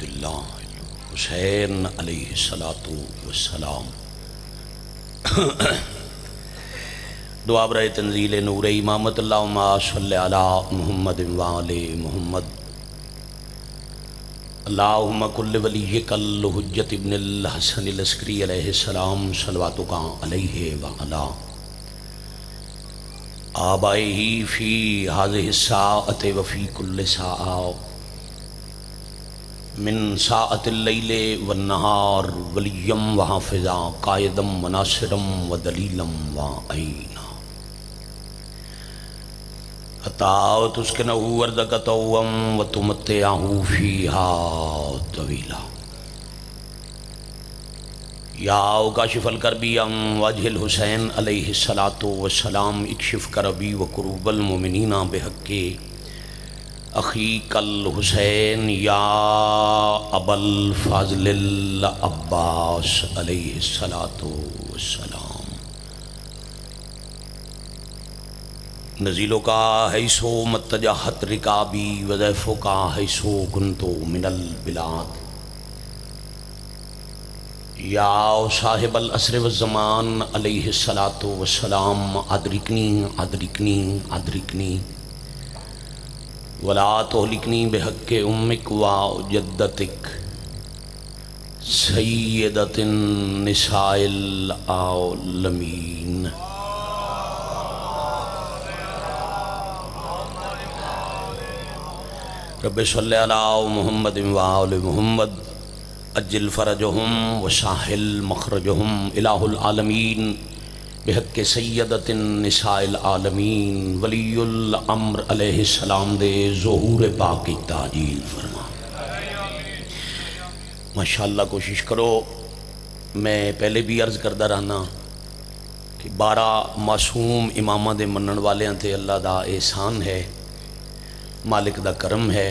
عبداللہ حسین علیہ السلام دعا برائے تنزیل نور امامت اللہم صلی علی محمد وآل محمد اللہم کل ولیک الحجت ابن الحسن العسکری علیہ السلام صلواتک علیہ وعلا آبائہ فی ہذہ الساعۃ وفی کل ساعہ من ساعت اللیل والنہار ولیم وحافظا قائدم وناصرم ودلیلم وعینا حتی تسکنہو ارضک طوعا وتمتعہ فیہا طویلا یا کاشف الکربی عن وجہ الحسین علیہ السلام اکشف کربی وکروب المؤمنین بحق اخیک الحسین یا ابا الفضل العباس علیہ السلام نزیلو کا حیثو متجہت رکابی وضیفو کا حیثو کنتو من البلاد یا صاحب العصر والزمان علیہ السلام ادرکنی ولا تہلکنی بحق امک و جدتک سیدت النساء العالمین رب صلی علی محمد وآل محمد اجل فرجہم وساحل مخرجہم الہ العالمین بحق سیدت النساء العالمین ولی الامر علیہ السلام دے ظہور پاک کی تعجیل فرما۔ ماشاءاللہ کوشش کرو، میں پہلے بھی عرض کردہ رہنا کہ 12 معصوم امامہ دے منن والیاں تے اللہ دا احسان ہے، مالک دا کرم ہے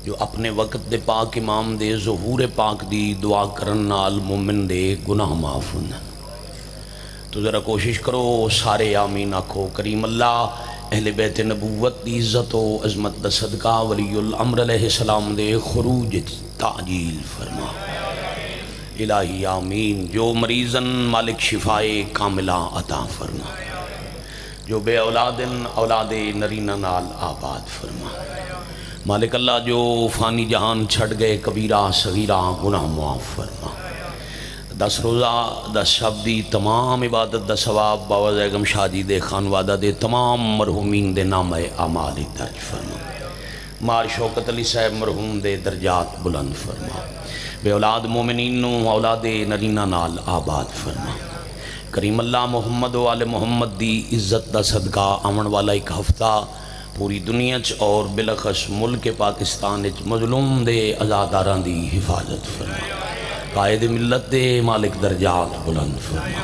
جو اپنے وقت دے پاک امام دے ظہور پاک دی دعا کرن نال مومن دے گناہ معاف ہوندے۔ تو ذرا کوشش کرو سارے آمین آکھو۔ کریم اللہ اہل بیت نبوت دی عزت و عظمت دا صدقہ ولی الامر علیہ السلام دے خروج تعجیل فرما۔ الہی آمین۔ جو مریضن مالک شفائے کاملہ عطا فرما، جو بے اولادن اولاد نرینہ نال آباد فرما۔ مالک اللہ جو فانی جہان چھڑ گئے کبیرہ صغیرہ گناہ معاف فرما۔ 10 روزہ 10 شب دی تمام عبادت دا ثواب بابا زیگم شاہ جی دے خانوادہ دے تمام مرحومین دے نام اعمال درج فرما۔ مار شوکت علی صاحب مرحوم دے درجات بلند فرما۔ بے اولاد مومنین نو اولاد نرینہ نال آباد فرما۔ کریم اللہ محمد و آل محمد دی عزت دا صدقہ آمن والا ایک ہفتہ پوری دنیا چ اور بلخص ملک پاکستان چ مظلوم دے آزاداراں دی حفاظت فرما۔ قائد ملت دے مالک درجات بلند فرما۔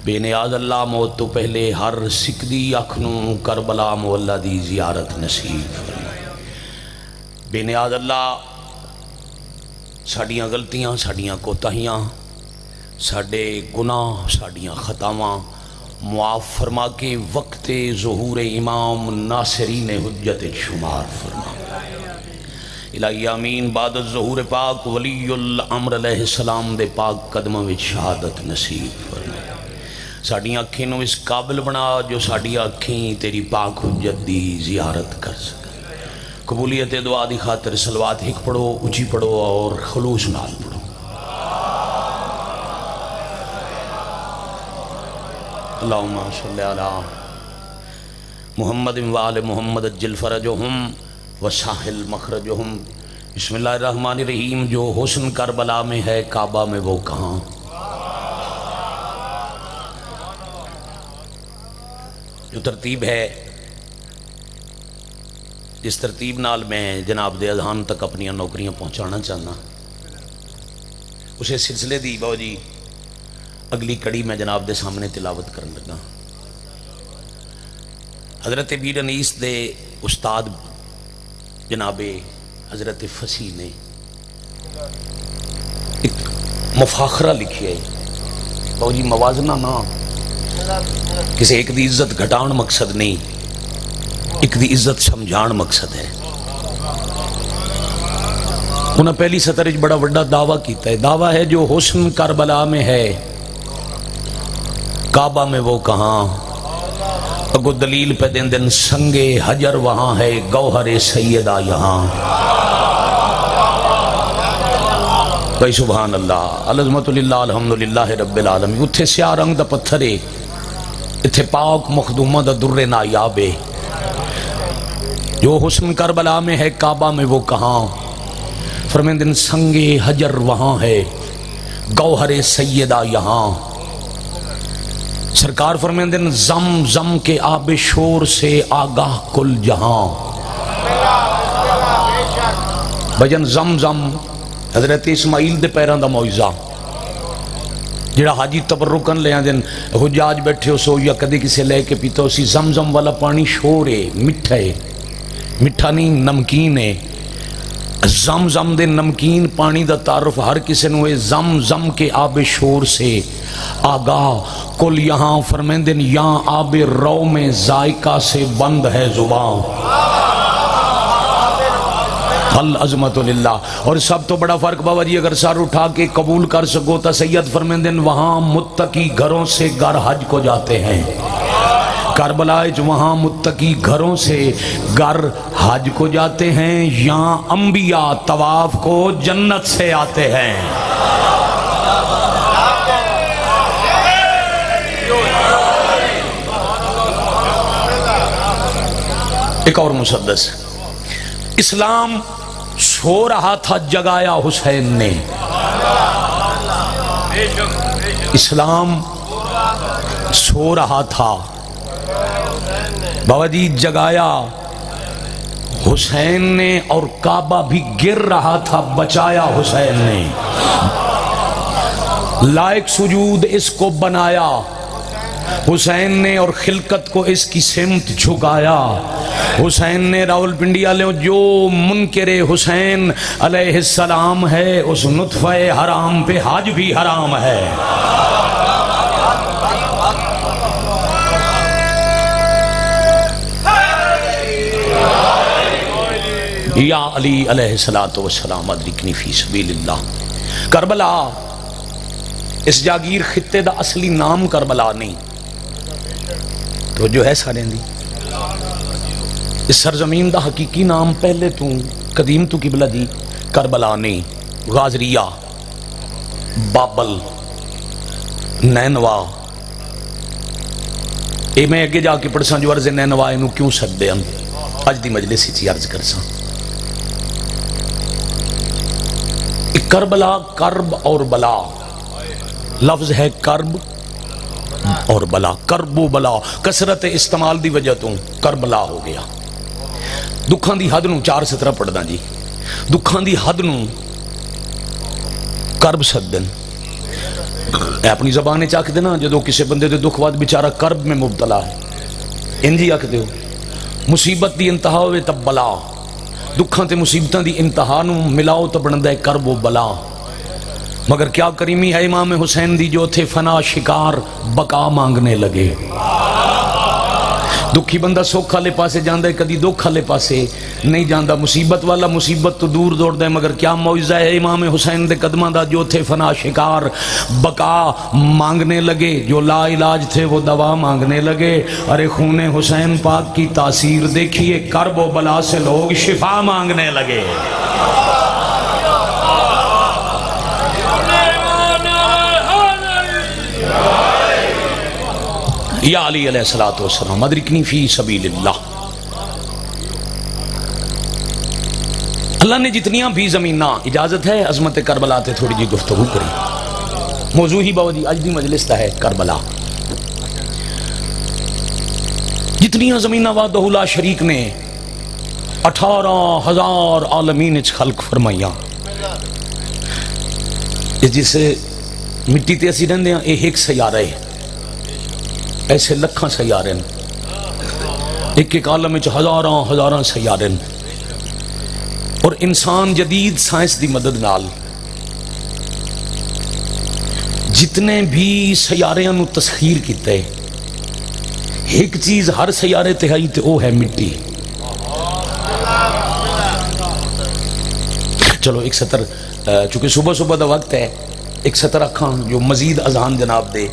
بے نیاز اللہ موت تو پہلے ہر سکھ دی اکھنوں کربلا مولا دی زیارت نصیب فرما۔ بے نیاز اللہ ساڑیاں غلطیاں ساڑیاں کوتاہیاں ساڑے گناہ ساڑیاں خطاواں معاف فرما کے وقت ظہور امام ناصرین حجت شمار فرما۔ الہی آمین۔ بعد الظہور پاک ولی الامر علیہ السلام دے پاک قدموں وچ شہادت نصیب فرما۔ ساڑیاں اکھیں نو اس قابل بنا جو ساڑیاں اکھیں تیری پاک حجت دی زیارت کر سکے۔ قبولیت دعا دی خاطر صلوات ہک پڑھو، اچھی پڑھو اور خلوص نال پڑھو۔ اللہم صلی علی محمد وآل محمد اجل فرجہم وساحل مخرجہم۔ بسم اللہ الرحمن الرحیم۔ جو حسن کربلا میں ہے کعبہ میں وہ کہاں؟ جو ترتیب ہے جس ترتیب نال میں جناب دے اذہان تک اپنی نوکریاں پہنچانا چاہنا، اسے سلسلے دی باو جی اگلی کڑی میں جناب دے سامنے تلاوت کرنے لگا۔ حضرت بیر انیس دے استاد جناب حضرت فصیح نے ایک مفاخرہ لکھی ہے باو جی، موازنہ نہ کسی ایک دی عزت گھٹان مقصد نہیں، ایک دی عزت سمجھان مقصد ہے۔ انہیں پہلی سطر بڑا وڈا دعویٰ کیتا ہے، دعویٰ ہے جو حسن کربلا میں ہے کعبہ میں وہ کہاں، اگو دلیل پہ دن دن سنگے حجر وہاں ہے گوہر سیدہ یہاں۔ بھائی سبحان اللہ، العظمت للہ الحمدللہ رب العالمین۔ اتھے سیاہ رنگ دا پتھر ہے، اتھے پاک مخدومہ دا در نایاب ہے، جو حسن کربلا میں ہے کعبہ میں وہ کہاں، فرمیندن سنگے حجر وہاں ہے گوہر سیدہ یہاں۔ سرکار فرمیندن زم زم کے آب شور سے آگاہ کل جہاں۔ بجن زم زم حضرت اسماعیل دے پیران دا معجزہ، جڑا حاجی تبرکن لے آندن حجاج بیٹھے ہو سو یا کدی کسے لے کے پیتا ہو سی، زم زم والا پانی شور ہے، مٹھا ہے، مٹھا نہیں نمکین ہے۔ زم زم دے نمکین پانی دا تعارف ہر کسے نوے، زم زم کے آب شور سے آگاہ کل یہاں، فرمیندن یہاں آب رو میں ذائقہ سے بند ہے زبان۔ العظمت للہ۔ اور سب تو بڑا فرق بابا جی اگر سر اٹھا کے قبول کر سکو تا سید فرمیندن وہاں متقی گھروں سے گھر حج کو جاتے ہیں، کربلا وہاں متقی گھروں سے گھر حج کو جاتے ہیں، یہاں انبیاء طواف کو جنت سے آتے ہیں۔ ایک اور مسدس، اسلام سو رہا تھا جگایا حسین نے، اسلام سو رہا تھا بابا جی جگایا حسین نے، اور کعبہ بھی گر رہا تھا بچایا حسین نے، لائق سجود اس کو بنایا حسین نے، اور خلقت کو اس کی سمت جھکایا حسین نے۔ راول پنڈی والوں جو منکر حسین علیہ السلام ہے، اس نطفہ حرام پہ حج بھی حرام ہے۔ یا علی علیہ السلام ادرکنی فی سبیل اللہ۔ کربلا اس جاگیر خطے دا اصلی نام کربلا نہیں، تو جو ہے سارے دی اس سرزمین دا حقیقی نام پہلے تو قدیم تو قبلہ دی کربلا نہیں، غازریہ، بابل، نینوا۔ اے میں اگے جا کے پڑھساں جو عرض نینوا انہوں کیوں سکتے ہیں، اج دی مجلس ہی عرض کرساں۔ کربلا کرب اور بلا، لفظ ہے کرب اور بلا، کرب و بلا، کثرت استعمال دی وجہ تو کربلا ہو گیا۔ دکھان دی حد نو 4 سطرہ پڑھ دا جی، دکھان دی حد نو کرب سدن، اے اپنی زبانے چاک دینا جدو کسے بندے دے دکھ واد بیچارہ کرب میں مبتلا ہے، انجی آکھ دیو، مصیبت دی انتہا ہوئے تب بلا، دکھان تے مصیبتاں دی انتہا نو ملاؤ تب بندہ کرب و بلا۔ مگر کیا کریمی ہے امام حسین دی جو تھے فنا شکار بقا مانگنے لگے۔ دکھی بندہ سوکھ والے پاسے جاندہ ہے، کدی دکھ والے پاسے نہیں جاندہ، مصیبت والا مصیبت تو دور دوڑ دے، مگر کیا معجزہ ہے امام حسین دے قدمہ دا جو تھے فنا شکار بقا مانگنے لگے، جو لا علاج تھے وہ دوا مانگنے لگے۔ ارے خون حسین پاک کی تاثیر دیکھیے، کرب و بلا سے لوگ شفا مانگنے لگے۔ یا علی علیہ السلام ادرکنی فی سبیل اللہ۔ اللہ نے جتنیاں بھی زمینہ، اجازت ہے عظمت کربلا تے تھوڑی جی گفتگو کری، موضوع ہی باو جی اج دی مجلس تا ہے کربلا۔ جتنیاں زمینہ وعدہ لا شریک نے 18,000 عالمین اچ خلق فرمائیاں، جسے مٹی تے اسی رہندے ہیں، ایک سیارہ ہے، ایسے لکھاں سیارے ایک ایک عالم میں ہزاراں سیارے، اور انسان جدید سائنس دی مدد نال جتنے بھی سیاریاں نو تسخیر کیتا ہے، ایک چیز ہر سیارے تہائی تے وہ ہے مٹی۔ چلو ایک سطر چونکہ صبح صبح دا وقت ہے، ایک سطر اکھاں جو مزید اذان جناب دے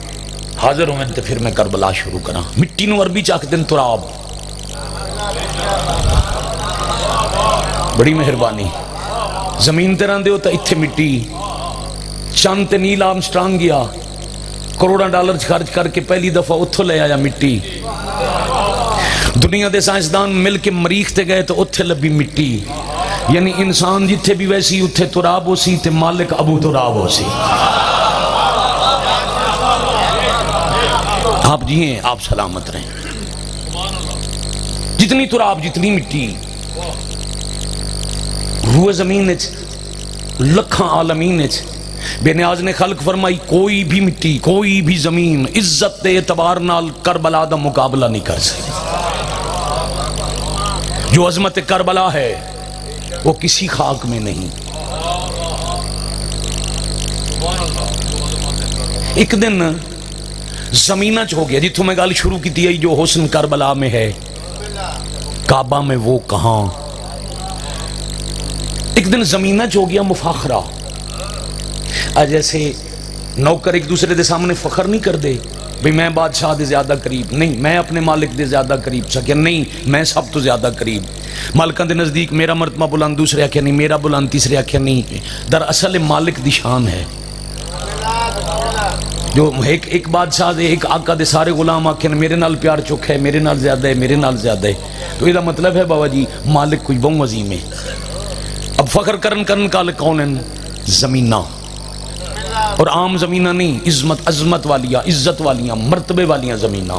حاضر ہوئے تو پھر میں کربلا شروع کراں. مٹی نو عربی چاک دن تراب. بڑی مہربانی. زمین تے رہندے ہو تو اتھے مٹی. چاند تے نیل آرمسٹرانگ گیا، کروڑاں ڈالر خرچ کر کے پہلی دفعہ اتھوں لے آیا مٹی. دنیا دے سائنسدان مل کے مریخ تے گئے تو اتھے لبی مٹی. یعنی انسان جتھے بھی ویسی اتھے تراب ہو سی تے مالک ابو تراب ہو سی. آپ جیئیں، آپ سلامت رہیں. جتنی تراب جتنی مٹی روح زمین لکھاں عالمین بے نیاز نے خلق فرمائی کوئی بھی مٹی کوئی بھی زمین عزت دے اعتبار نال کربلا دا مقابلہ نہیں کر سکتی. جو عظمت کربلا ہے وہ کسی خاک میں نہیں. ایک دن زمینہ چ ہو گیا جتوں میں گل شروع کی تھی جو حسن کربلا میں ہے کعبہ میں وہ کہاں. ایک دن زمینہ چ ہو گیا مفاخرہ. آج جیسے نوکر ایک دوسرے دے سامنے فخر نہیں کر دے بھئی میں بادشاہ دے زیادہ قریب نہیں، میں اپنے مالک دے زیادہ قریب سکیا نہیں، میں سب تو زیادہ قریب. مالکان دے نزدیک میرا مرتبہ بلند، دوسرے آکھیا نہیں میرا بلند، تیسرے آکھیا نہیں. دراصل مالک دی شان ہے. جو ایک بادشاہ دے ایک آقا دے سارے غلام آکھیں میرے نال پیار چک ہے، میرے نال زیادہ ہے، میرے نال زیادہ ہے. تو یہ مطلب ہے بابا جی مالک کوئی بہت عظیم ہے. اب فخر کرن کال کون ہیں؟ زمینہ. اور عام زمینہ نہیں، عظمت والیاں، عزت والیاں، مرتبے والیاں زمینہ.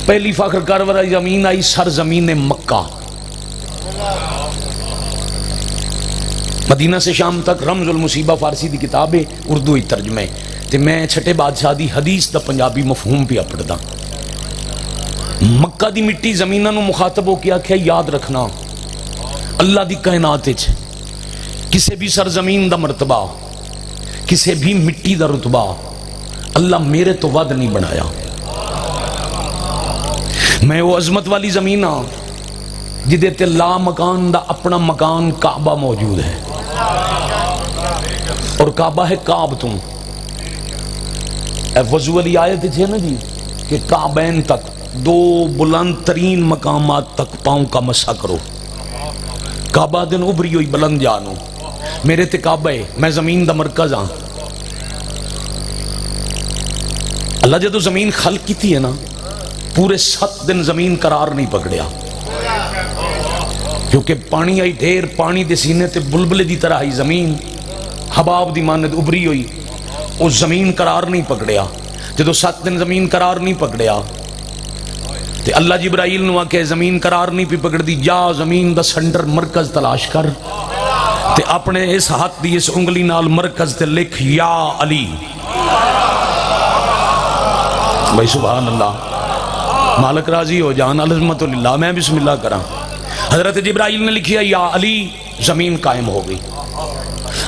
پہلی فخر کر والی زمین آئی سرزمین مکہ. مدینہ سے شام تک رمز المصیبہ فارسی دی کتاب ہے، اردو ہی ترجمہ ہے. تے میں چھٹے بادشاہ دی حدیث دا پنجابی مفہوم پہ پڑھدا. مکہ دی مٹی زمینہ نو مخاطب ہو کیا کہ یاد رکھنا اللہ دی کائنات وچ کسے بھی سرزمین دا مرتبہ، کسے بھی مٹی دا رتبہ اللہ میرے تو ود نہیں بنایا. میں وہ عظمت والی زمین ہاں جدے تے لا مکان دا اپنا مکان کعبہ موجود ہے. اور کعبہ ہے کعبتم. وضو والی آیت ہے نا جی کہ کعبین تک دو بلند ترین مقامات تک پاؤں کا مسح کرو. کعبہ دن ابری ہوئی بلند جانو. میرے تے کعبہ ہے، میں زمین دا مرکز ہاں. اللہ جدو زمین خلق کی تھی ہے نا پورے 7 دن زمین قرار نہیں پکڑیا کیونکہ پانی آئی ڈھیر. پانی دے سینے تے بلبلے دی طرح آئی زمین حباب دی مانند ابری ہوئی. اس زمین قرار نہیں پکڑیا. جدو 7 دن زمین قرار نہیں پکڑیا تے اللہ جبرائیل نو آکے زمین قرار نہیں پی پکڑ دی، جا زمین دا سنٹر مرکز تلاش کر تے اپنے اس ہاتھ دی اس انگلی نال مرکز تے لکھ یا علی. بھائی سبحان اللہ، مالک راضی ہو جان. العظمت للہ. میں بسم اللہ کراں. حضرت جبرائیل نے لکھیا یا علی، زمین قائم ہو گئی.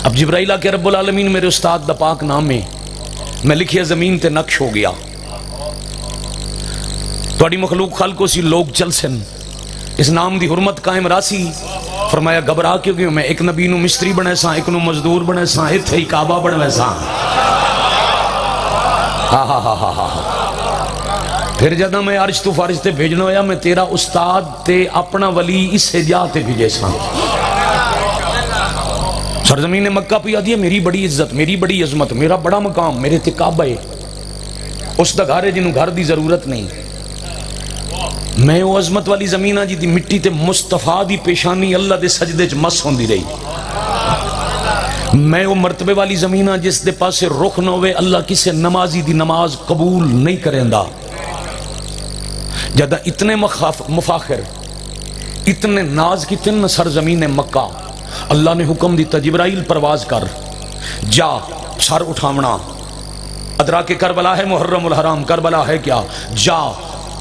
اب جبرائیل آکے رب العالمین میرے استاد دا پاک نام میں میں لکھیا زمین تے نقش ہو گیا. توڑی مخلوق خلقوں سی لوگ چل سن اس نام دی حرمت قائم راسی. فرمایا گھبرا کیوں میں ایک نبی نو مستری بنے ساں، ایک نو مزدور بنے ساں، اتھے ہی کعبہ بنے ساں. ہاں ہاں ہاں ہاں ہاں. پھر جدہ میں عرش تو فارش تے بھیجنا ہویا میں تیرا استاد تے اپنا ولی اس سے جا تے بھیجے ساں. سرزمین مکہ پہ آدھی ہے میری بڑی عزت، میری بڑی عظمت، میرا بڑا مقام، میرے تے کعبہ ہے. اس دا گھر ہے جنہوں گھر دی ضرورت نہیں. میں وہ عظمت والی زمینہ جی دی مٹی تے مصطفیٰ دی پیشانی اللہ دے سجدے چ مس ہوندی رہی. میں وہ مرتبے والی زمینہ جس دے پاسے رخ نہ ہوئے اللہ کسے نمازی دی نماز قبول نہیں کریندا. جدہ اتنے مفاخر اتنے ناز کی تن سرزمین مکہ اللہ نے حکم دیتا جبرائیل پرواز کر جا سر اٹھاونا. ادراک کربلا ہے محرم الحرام، کربلا ہے کیا، جا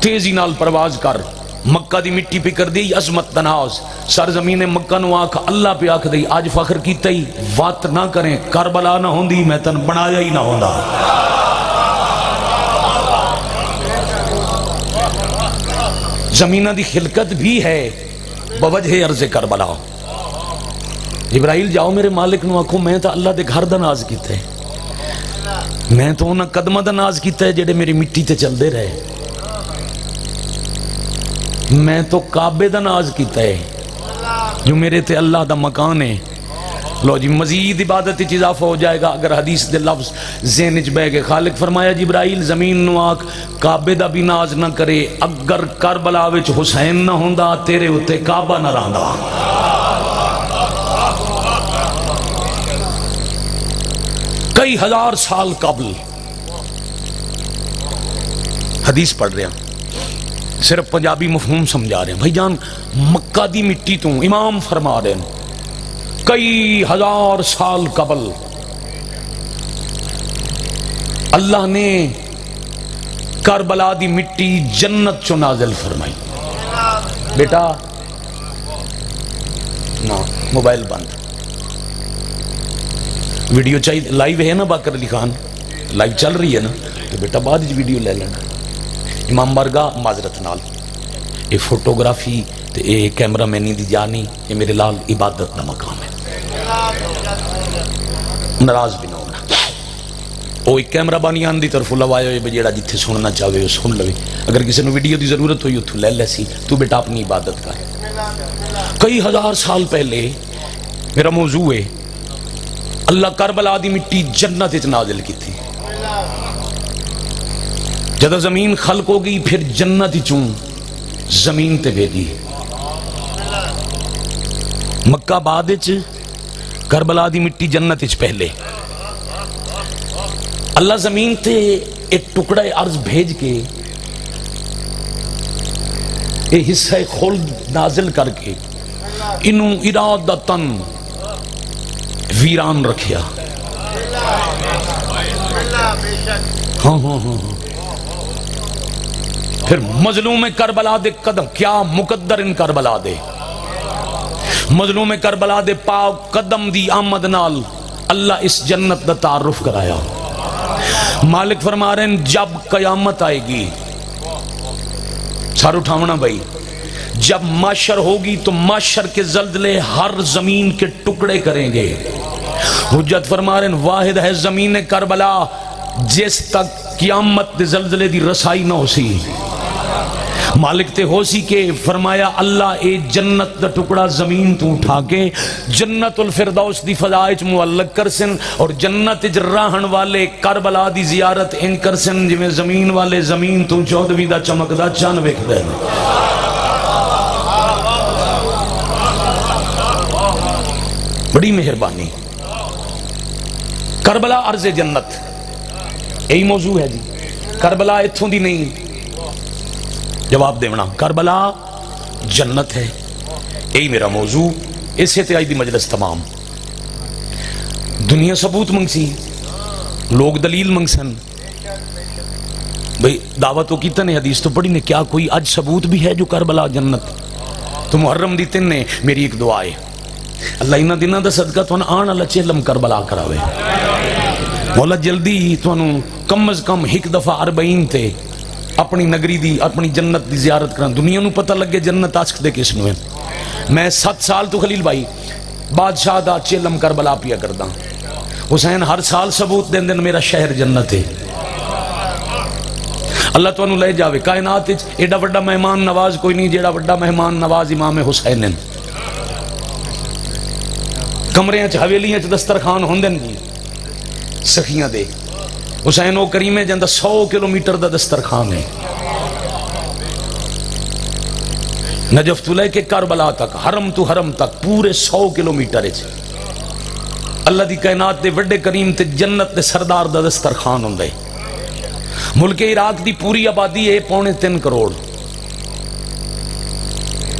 تیزی نال پرواز کر. مکہ دی مٹی پہ کر دی عظمت تناز. سرزمین مکہ نو آکھ اللہ پہ آکھ دی آج فخر کیتا ہی وات نہ کریں کربلا نہ ہوندی میں تن بنایا ہی نہ ہوندا. زمینہ دی خلقت بھی ہے بوجہ عرض کربلا. جبرائیل جاؤ میرے مالک نو آکھو میں تو اللہ دے گھر دا ناز کیتا ہے، میں تو انہاں قدمہ دا ناز کیتا ہے جڑے میری مٹی تے چل دے رہے، میں تو کعبے دا ناز کیتا ہے جو میرے تے اللہ دا مکان ہے۔ لو جی مزید عبادت چیز اضافہ ہو جائے گا اگر حدیث دے لفظ ذہن وچ بہ گئے۔ خالق فرمایا جبرائیل زمین نو آکھ کعبے دا بھی ناز نہ کرے، اگر کربلا وچ حسین نہ ہوندا تیرے اتے کعبہ نہ رہندا۔ کئی ہزار سال قبل حدیث پڑھ رہے ہیں، صرف پنجابی مفہوم سمجھا رہے ہیں بھائی جان، مکہ دی مٹی تو امام فرما رہے ہیں کئی ہزار سال قبل اللہ نے کربلا دی مٹی جنت چو نازل فرمائی۔ بیٹا نا موبائل بند، ویڈیو چاہیے لائیو ہے نا، باقر علی خان لائیو چل رہی ہے نا، تو بیٹا بعد ویڈیو لے لینا۔ امام بارگاہ معذرت نال یہ فوٹوگرافی تے یہ کیمرہ مینی دی جانی، یہ میرے لال عبادت دا مقام ہے، ناراض بھی نہ ہونا۔ وہ ایک کیمرہ بانی آن دی طرف لوایا ہوئے جیڑا جتھے سننا چاہے وہ سن لوے، اگر کسی نے ویڈیو دی ضرورت ہوئی اتھو لے لے سی، تو بیٹا اپنی عبادت کر۔ کئی ہزار سال پہلے میرا موضوع ہے اللہ کربلا دی مٹی جنت وچ نازل کی تھی، جدہ زمین خلق ہو گئی پھر جنت چوں زمین تے بھیجی۔ مکہ بعد وچ کربلا دی مٹی جنت وچ پہلے، اللہ زمین تے ایک ٹکڑا ارض بھیج کے یہ حصہ خلد نازل کر کے انہوں ارادتاً ویران رکھیا۔ ہاں ہاں ہاں پھر مظلوم کربلا دے قدم، کیا مقدر ان کربلا دے، مظلوم کربلا دے پاک قدم دی آمد نال اللہ اس جنت دا تعارف کرایا۔ مالک فرما رہے ہیں جب قیامت آئے گی، سار اٹھاونا بھائی، جب معاشر ہوگی تو معاشر کے زلزلے ہر زمین کے ٹکڑے کریں گے۔ حجت فرما رہے ہیں واحد ہے زمین کربلا جس تک قیامت دے زلزلے دی رسائی نہ ہو سی۔ مالک تے ہو سی کہ فرمایا اللہ اے جنت دا ٹکڑا زمین تو اٹھا کے جنت الفردوس دی فضائچ معلق کرسن، اور جنت اج راہن والے کربلا دی زیارت ان کرسن جو میں زمین والے زمین تو 14ویں دا چمک دا چان ویکھ دے۔ بڑی مہربانی۔ کربلا عرض جنت یہی موضوع ہے جی، کربلا اتھوں دی نہیں، جواب دیونا کربلا جنت ہے، یہی میرا موضوع، اس سے آئی دی مجلس تمام۔ دنیا ثبوت منگ سی، لوگ دلیل منگ سن، بھئی دعوت تو کیتا نے، حدیث تو پڑھی نے، کیا کوئی اج ثبوت بھی ہے جو کربلا جنت؟ تو محرم دی تن نے میری ایک دعا ہے، اللہ انہ دنہ دا صدقہ تو آن اللہ چہلم کربلا کراوے، مولا جلدی تو کم از کم ایک دفعہ 40 تے اپنی نگری دی اپنی جنت دی زیارت کرن، دنیا نو پتہ لگے جنت عاشق دے کس نو ہے۔ میں 7 سال تو خلیل بھائی بادشاہ دا چہلم کربلا پیا کردا، حسین ہر سال ثبوت دین دن میرا شہر جنت ہے۔ اللہ تو انہوں لے جاوے، کائنات ایڈا وڈا مہمان نواز کوئی نہیں جیڑا وڈا مہمان نواز امام حسین ہیں۔ کمرے چ حویلیاں چ دسترخوان ہوندن جی سخیاں دے، حسین و کریمے جندہ 100 کلومیٹر دا دسترخوان ہے، نجف تو لے کے کربلا تک، حرم تو حرم تک پورے 100 کلومیٹر ہے۔ اللہ دی کائنات دے وڈے کریم تے جنت دے سردار دا دسترخوان ہوندہ ہے۔ ملک عراق دی پوری آبادی ہے 3.25 کروڑ،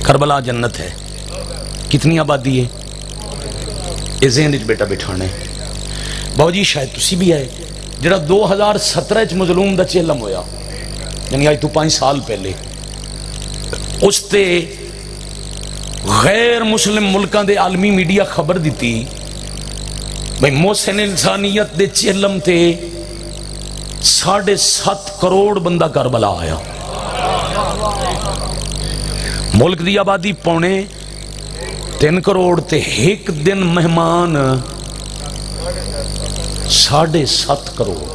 کربلا جنت ہے، کتنی آبادی ہے؟ یہ ذہن وچ بیٹا بٹھانا ہے۔ باو جی شاید تسی بھی آئے جڑا 2017 چ مظلوم دا چہلم ہویا، یعنی آج تو 5 سال پہلے، اس تے غیر مسلم ملکان دے عالمی میڈیا خبر دیتی بھئی محسن انسانیت دے چہلم تے 7.5 کروڑ بندہ کربلا آیا۔ ملک دی آبادی 3 کروڑ تے ایک دن مہمان 7.5 کروڑ.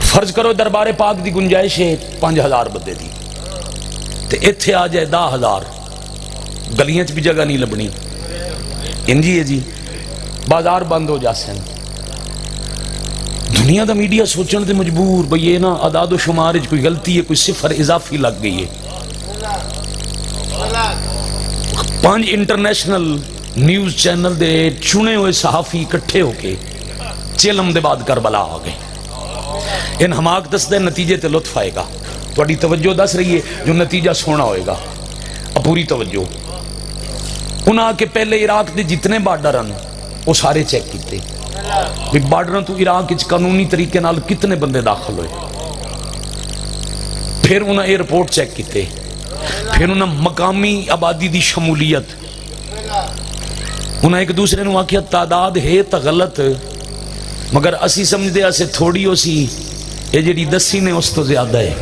فرض کرو دربار پاک دی گنجائش ہے 5000 بندے دی تے ایتھے آ جائے 10,000. گلیاں چ بھی جگہ نہیں لبنی. انجی ہے جی بازار بند ہو جاسن. دنیا دا میڈیا سوچن تے مجبور بھئی یہ نا اعداد و شمار وچ کوئی غلطی ہے, کوئی صفر اضافی لگ گئی ہے. 5 انٹرنیشنل نیوز چینل دے چنے ہوئے صحافی اکٹھے ہو کے چلم دے بعد کربلا آ گئے. ان حماق دس دے نتیجے تے لطف آئے گا. تھوڑی توجہ دس رہی ہے جو نتیجہ سونا ہوئے گا. اب پوری توجہ. انہاں کے پہلے عراق دے جتنے بارڈر ہیں وہ سارے چیک کیتے بھی بارڈر تو عراق وچ قانونی طریقے نال کتنے بندے داخل ہوئے. پھر انہاں ایئرپورٹ چیک کیتے. پھر انہاں مقامی آبادی دی شمولیت. انہاں ایک دوسرے نو آکھیا تعداد ہے تا غلط مگر اسی سمجھدے اسے تھوڑی ہو سی, یہ جڑی دسی نے اس تو زیادہ ہے.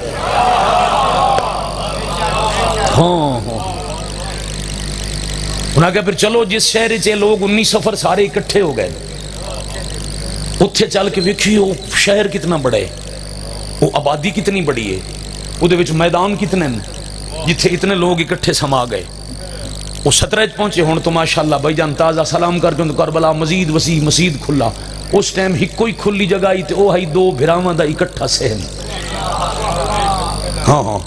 ہاں انہاں کہا پھر چلو جس شہر چے لوگ 19 سفر سارے اکٹھے ہو گئے اتھے چل کے ویکھی وہ شہر کتنا بڑا ہے, وہ آبادی کتنی بڑی ہے, وہ دے وچ میدان کتنے ہیں جتھے اتنے لوگ اکٹھے سما گئے. وہ 17 پہنچے ہون تو ماشاءاللہ بھائی جان تازہ سلام کر کے کربلا مزید وسیع مسجد کھلا. اس ٹائم ہی کوئی کھلی جگہ آئی تے وہ ہی 2 بھراواں دا اکٹھا سہن. ہاں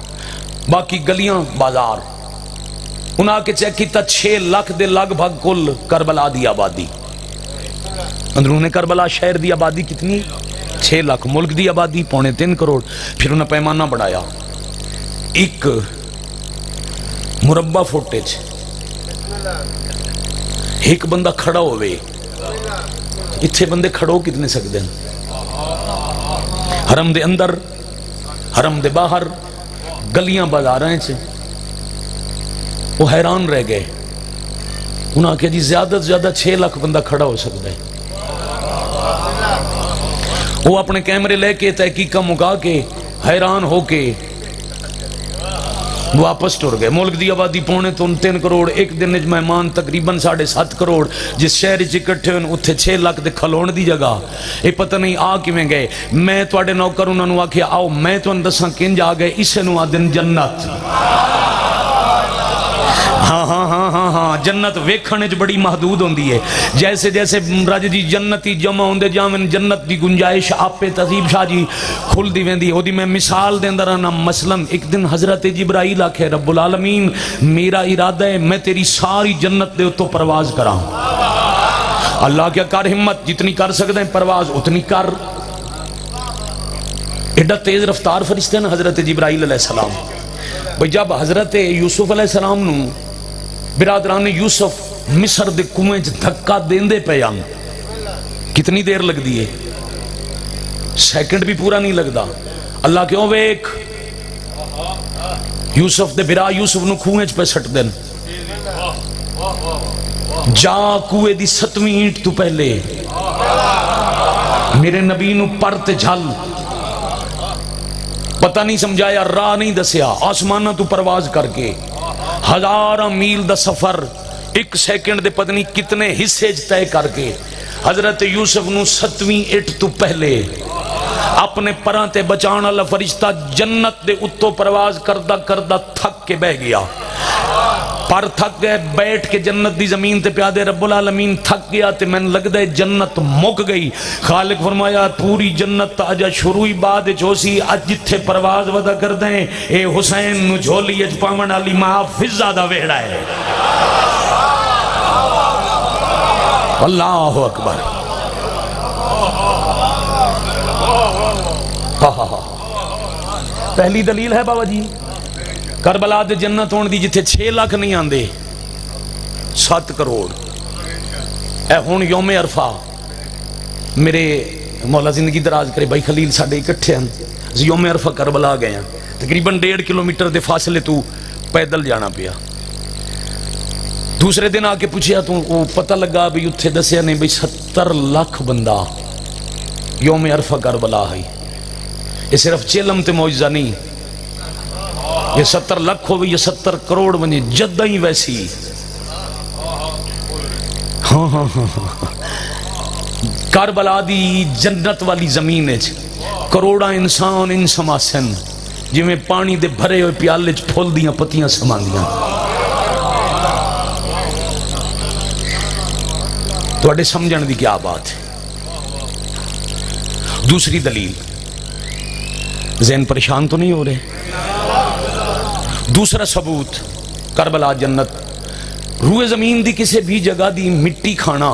باقی گلیاں بازار انہاں کے چیک کیتا 6 لاکھ دے لگ بھگ کل کربلا دی آبادی. اندرون کربلا شہر دی آبادی کتنی 6 لاکھ, ملک دی آبادی 3.25 کروڑ. پھر انہیں پیمانہ بڑھایا 1 مربع فٹ وچ ایک بندہ کھڑا ہوئے. اتھے بندے کھڑو کتنے سکتے ہیں؟ حرم دے اندر حرم دے باہر گلیاں بازاراں چ. وہ حیران رہ گئے. انہاں کہا جی زیادہ سے زیادہ 6 لاکھ بندہ کھڑا ہو سکتا ہے. وہ اپنے کیمرے لے کے تحقیق کا مکا کے حیران ہو کے واپس ٹر گئے. ملک دی آبادی 3.25 کروڑ, ایک دن وچ مہمان تقریباً 7.5 کروڑ. جس شہر وچ اکٹھے ہوئے اتھے 6 لاکھ دے کھلون دی جگہ. یہ پتہ نہیں آ کیویں گئے. میں تواڈے نوکر انہاں نوں آکھیا آؤ میں تانوں دساں کنج آ گئے. اسے نوں آدن جنت. ہاں ہاں ہاں ہاں ہاں جنت ویکھنے چ بڑی محدود ہوندی ہے. جیسے جیسے رج دی جنتی جمع ہوندے جاون جنت دی گنجائش آپ تہذیب شاہ جی کھلدی ویندی. او دی میں مثال دیندا رہنا. مثلا ایک دن حضرت جبرائیل آکھے رب العالمین میرا ارادہ ہے میں تیری ساری جنت دے اتوں پرواز کراں. اللہ کیا کر ہمت جتنی کر سکتے ہیں پرواز اتنی کر. ایڈا تیز رفتار فرشتے ہیں حضرت جبرائیل علیہ السلام. بھئی جب حضرت یوسف علیہ السلام نو برادران یوسف مصر دے کنویں دھکا دیندے پے آن کتنی دیر لگ دی ہے؟ سیکنڈ بھی پورا نہیں لگدا. اللہ کیوں ویک یوسف دے برا یوسف نو کنویں پہ سٹ دین. جا کنویں دی 7ویں اینٹ تو پہلے میرے نبی نو پرت جھل. پتہ نہیں سمجھایا, راہ نہیں دسیا, آسمانہ تو پرواز کر کے 1000 میل دا سفر 1 سیکنڈ دے پتہ نہیں کتنے حصے طے کر کے حضرت یوسف نو 7ویں اینٹ تو پہلے اپنے پراں تے بچان والا فرشتہ جنت دے اتوں پرواز کردہ کردہ تھک کے بہ گیا. پر تھک گئے بیٹھ کے جنت دی زمین تے پیادے رب العالمین تھک گیا تے میں لگ دے جنت مک گئی. خالق فرمایا پوری جنت آجا شروعی بعد چوسی اج جتھے پرواز ودا کر دیں اے حسین نو جھولی اج پامن علی محافظ زیادہ ویڑا ہے. اللہ اکبر. پہلی دلیل ہے بابا جی کربلا دے جنت ہون دی جتھے 6 لاکھ نہیں آندے 7 کروڑ. اے ہون یوم عرفہ میرے مولا زندگی دراز کرے بھائی خلیل ساڑھے اکٹھے ہیں یوم عرفہ کربلا گئے ہیں تقریباً 1.5 کلومیٹر دے فاصلے تو پیدل جانا پیا. دوسرے دن آ کے پوچھیا تو وہ پتہ لگا بھی اتھے دسیا نہیں بھائی 70 لاکھ بندہ یوم عرفہ کربلا ہے. یہ صرف چلم تے معجزہ نہیں یہ 70 لکھ ہوئی، یہ 70 کروڑ بنے، جدہ ہی ویسی. ہاں ہاں ہاں ہاں. کربلا دی جنت والی زمین ہے، کروڑا انسان ان سماسن جی میں پانی دے بھرے ہوئے پیالے پھول دیاں پتیاں سماندیاں. توڑے سمجھن دی کیا بات ہے. دوسری دلیل، ذہن پریشان تو نہیں ہو رہے؟ دوسرا ثبوت کربلا جنت. روئے زمین دی کسی بھی جگہ دی مٹی کھانا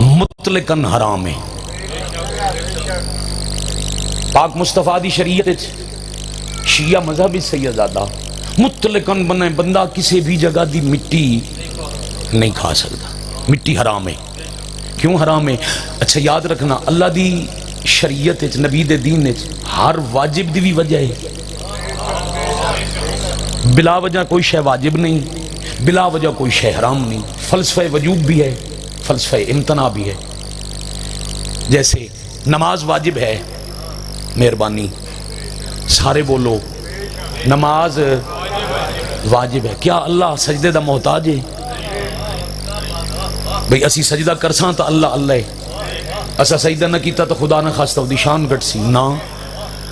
مطلقاً حرام ہے. پاک مصطفیٰ دی شریعت شیعہ مذہب سیدزادہ مطلقاً بندہ کسی بھی جگہ دی مٹی نہیں کھا سکتا. مٹی حرام ہے. کیوں حرام ہے؟ اچھا یاد رکھنا، اللہ دی شریعت نبی دے دین ہر واجب دی بھی وجہ ہے. بلا وجہ کوئی شے واجب نہیں، بلا وجہ کوئی شے حرام نہیں. فلسفہ وجوب بھی ہے، فلسفہ امتناع بھی ہے. جیسے نماز واجب ہے، مہربانی سارے بولو نماز واجب ہے. کیا اللہ سجدے دا محتاج ہے؟ بھئی اسی سجدہ کرساں تو اللہ اللہ ہے، اسا سجدہ نہ کیتا تو خدا نہ خواستہ دی شان گھٹ سی. نا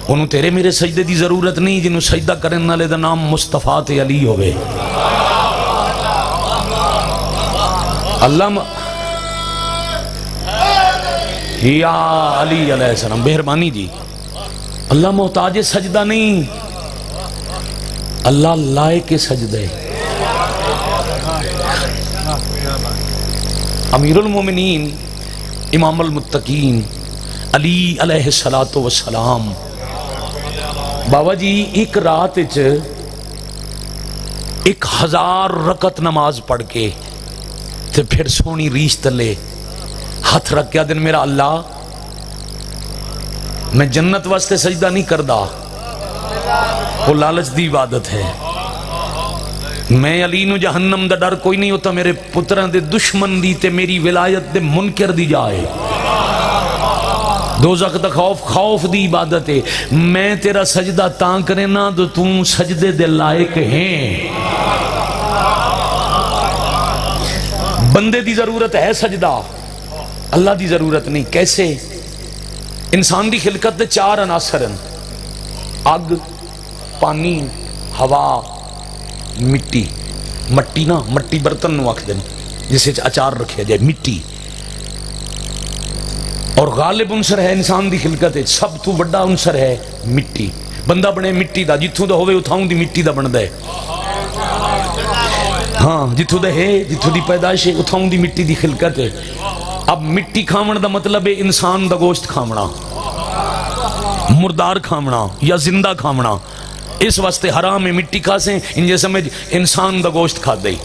انہوں تیرے میرے سجدے دی ضرورت نہیں، جنہوں سجدہ کرنے نالے دا نام مصطفیٰ تے علی ہوئے. اللہ یا علی علیہ السلام مہربانی جی، اللہ محتاج سجدہ نہیں، اللہ لائق سجدہ ہے. امیر المومنین امام المتقین علی علیہ السلام بابا جی ایک رات 1000 رکعت نماز پڑھ کے تے پھر سونی ریش تلے ہاتھ رکھ کے دن میرا اللہ میں جنت واسطے سجدہ نہیں کردا، وہ لالچ دی عبادت ہے. میں علی نو جہنم دا ڈر کوئی نہیں ہوتا، میرے پتران دے دشمن دی تے میری ولایت دے منکر دی جائے. دوزخ دا خوف دی عبادت ہے. میں تیرا سجدہ تاں کرے نا تو تم سجدے دے لائق ہیں. بندے دی ضرورت ہے سجدہ، اللہ دی ضرورت نہیں. کیسے؟ انسان دی خلقت دے 4 عناصر ہیں، اگ، پانی، ہوا، مٹی. مٹی نا مٹی برتن نو آکھ دیں جسے اچار رکھے جائے، مٹی. اور غالب عنصر ہے انسان دی خلقت، سب تو بڑا عنصر ہے مٹی. بندہ بنے مٹی دا، جتھوں دا ہوئے اتھاؤں دی مٹی دا بن دے. ہاں جتھوں دا ہے، جتھوں دی پیدائش ہے اتھاؤں دی مٹی دی خلقت ہے. اب مٹی کھامن دا مطلب ہے انسان دا گوشت کھامنا، مردار کھامنا یا زندہ کھامنا. اس واسطے حرام ہے مٹی کھاسیں انجھے سمجھ انسان دا گوشت کھا دے.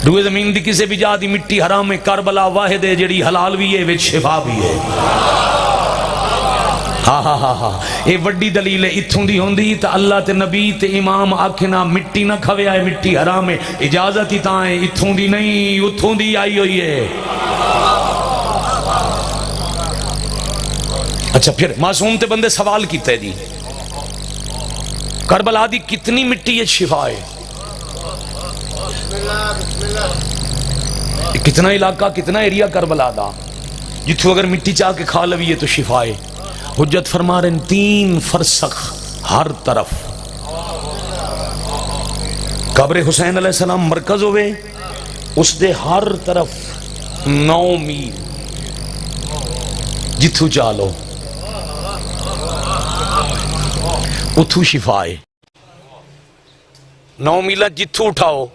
روئے زمین دی کسے بھی جا دی مٹی حرام ہے. کربلا واحد ہے جڑی حلال بھی ہے وچ شفا بھی ہے. ہاں ہاں ہاں ہاں اے وڈی دلیل ہے. اتھوں دی ہوندی تا اللہ تے نبی تے امام آکھنا مٹی نہ کھوے آئے، مٹی حرام ہے. اجازت ہی تاں ہے، اتھوں دی نہیں اتھوں دی آئی ہوئی ہے. اچھا پھر معصوم تے بندے سوال کیتے دی کربلا دی کتنی مٹی ہے شفا ہے؟ کتنا علاقہ کتنا ایریا کربلا دا جتھوں اگر مٹی چاہ کے کھا لویے تو شفا ہے. حجت فرما رہے ہیں 3 فرسخ ہر طرف. قبر حسین علیہ السلام مرکز ہوئے، اس دے ہر طرف 9 میل جتھوں چالو اتھو شفا ہے. 9 میلہ جتھو اٹھاؤ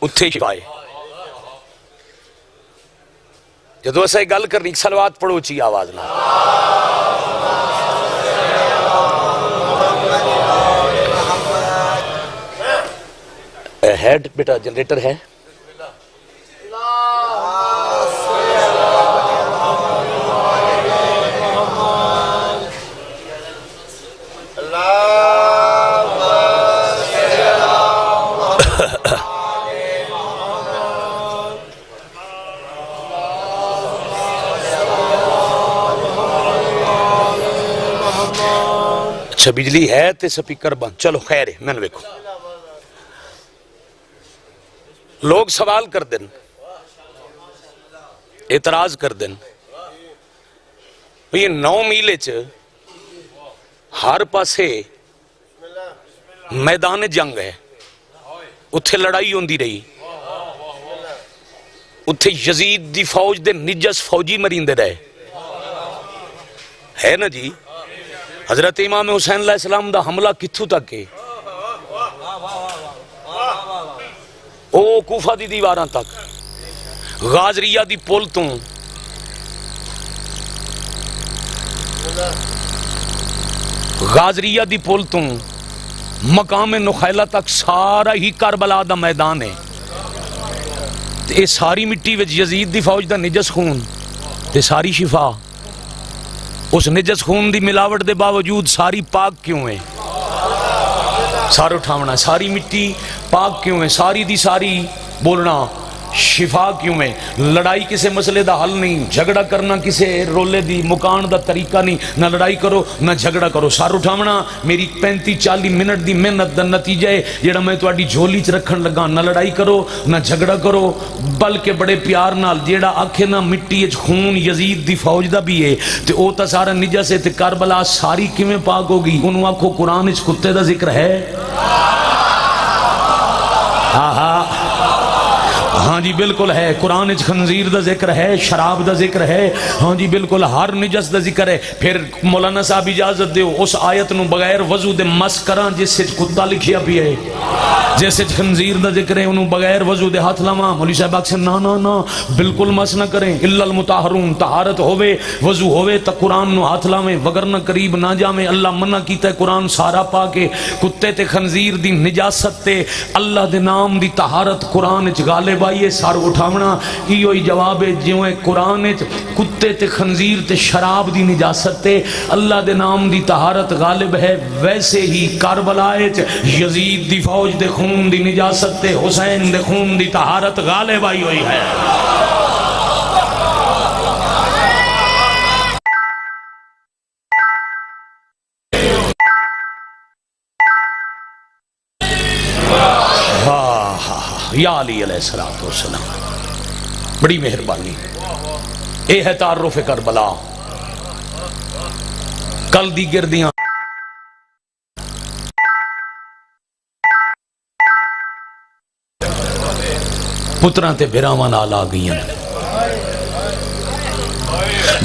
اتھے شفا ہے. جدو ایسا ہی گل کرنی صلوات پڑھو چی آواز نہ. ہیڈ بیٹا جنریٹر ہے؟ اچھا بجلی ہے تے سپیکر بند، چلو خیر ہے، میں نے ویکھو لوگ سوال کر دیں، اعتراض کر دیں، یہ 9 میلے چ ہر پاسے میدان جنگ ہے، اتھے لڑائی ہوندی رہی، اتھے یزید دی فوج دے نجس فوجی مریندے رہے ہے نا جی۔ حضرت امام حسین علیہ السلام دا حملہ کتھوں تک ہے؟ او کوفہ دی دیواراں تک، غازریہ دی پل تو غازریہ دی پل تو مقام نخیلہ تک سارا ہی کربلا دا میدان ہے، تے ساری مٹی وچ یزید دی فوج دا نجس خون تے ساری شفا، اس نجس خون دی ملاوٹ دے باوجود ساری پاک کیوں ہے؟ سارا اٹھاونا ساری مٹی پاک کیوں ہے؟ ساری دی ساری بولنا شفا کیوں ہے؟ لڑائی کسے مسئلے دا حل نہیں، جھگڑا کرنا کسے رولے دی مکان دا طریقہ نہیں، نہ لڑائی کرو نہ جھگڑا کرو، سارا اٹھاونا میری 35-40 منٹ دی محنت دا نتیجہ ہے جیڑا میں تواڈی جھولی چ رکھن لگا، نہ لڑائی کرو نہ جھگڑا کرو، بلکہ بڑے پیار نال جیڑا آکھے نا مٹی وچ خون یزید دی فوج دا بھی ہے تے او تا سارا نجس ہے تے کربلا ساری کیویں پاک ہوگی؟ اونوں آکھو قرآن وچ کتے دا ذکر ہے؟ ہاں جی بالکل ہے، قرآن وچ خنزیر دا ذکر ہے، شراب دا ذکر ہے، ہاں جی بالکل ہر نجس دا ذکر ہے۔ پھر مولانا صاحب اجازت دیو اس آیت نو بغیر وضو دے مس کراں جس وچ کتا لکھیا پیا ہے، جس وچ خنزیر دا ذکر ہے، انہوں بغیر وضو دے ہاتھ لاواں؟ مولوی صاحب آکھیں نا نا نا بالکل مس نہ کریں، الا المطہرون، طہارت ہوے وضو ہوے تا قرآن نو ہاتھ لاویں وگرنہ قریب نہ جاویں، اللہ منع کیتا ہے، قرآن سارا پاک ہے۔ کتے تے خنزیر دی نجاست تے اللہ دے نام دی طہارت قرآن وچ غالب آئی ہے، سار اٹھاونا ایو ہی جواب ہے جویں قرآن وچ کتے تے خنزیر تے شراب دی نجاست تے اللہ دے نام دی طہارت غالب ہے، ویسے ہی کربلا وچ یزید دی فوج دے خون دی نجاست تے حسین دے خون دی طہارت غالب آئی ہوئی ہے۔ یا علی علیہ السلام، بڑی مہربانی، اے ہے تعارف کربلا۔ کل دی گردیاں پتراں تے بھراواں نال آ گئیاں،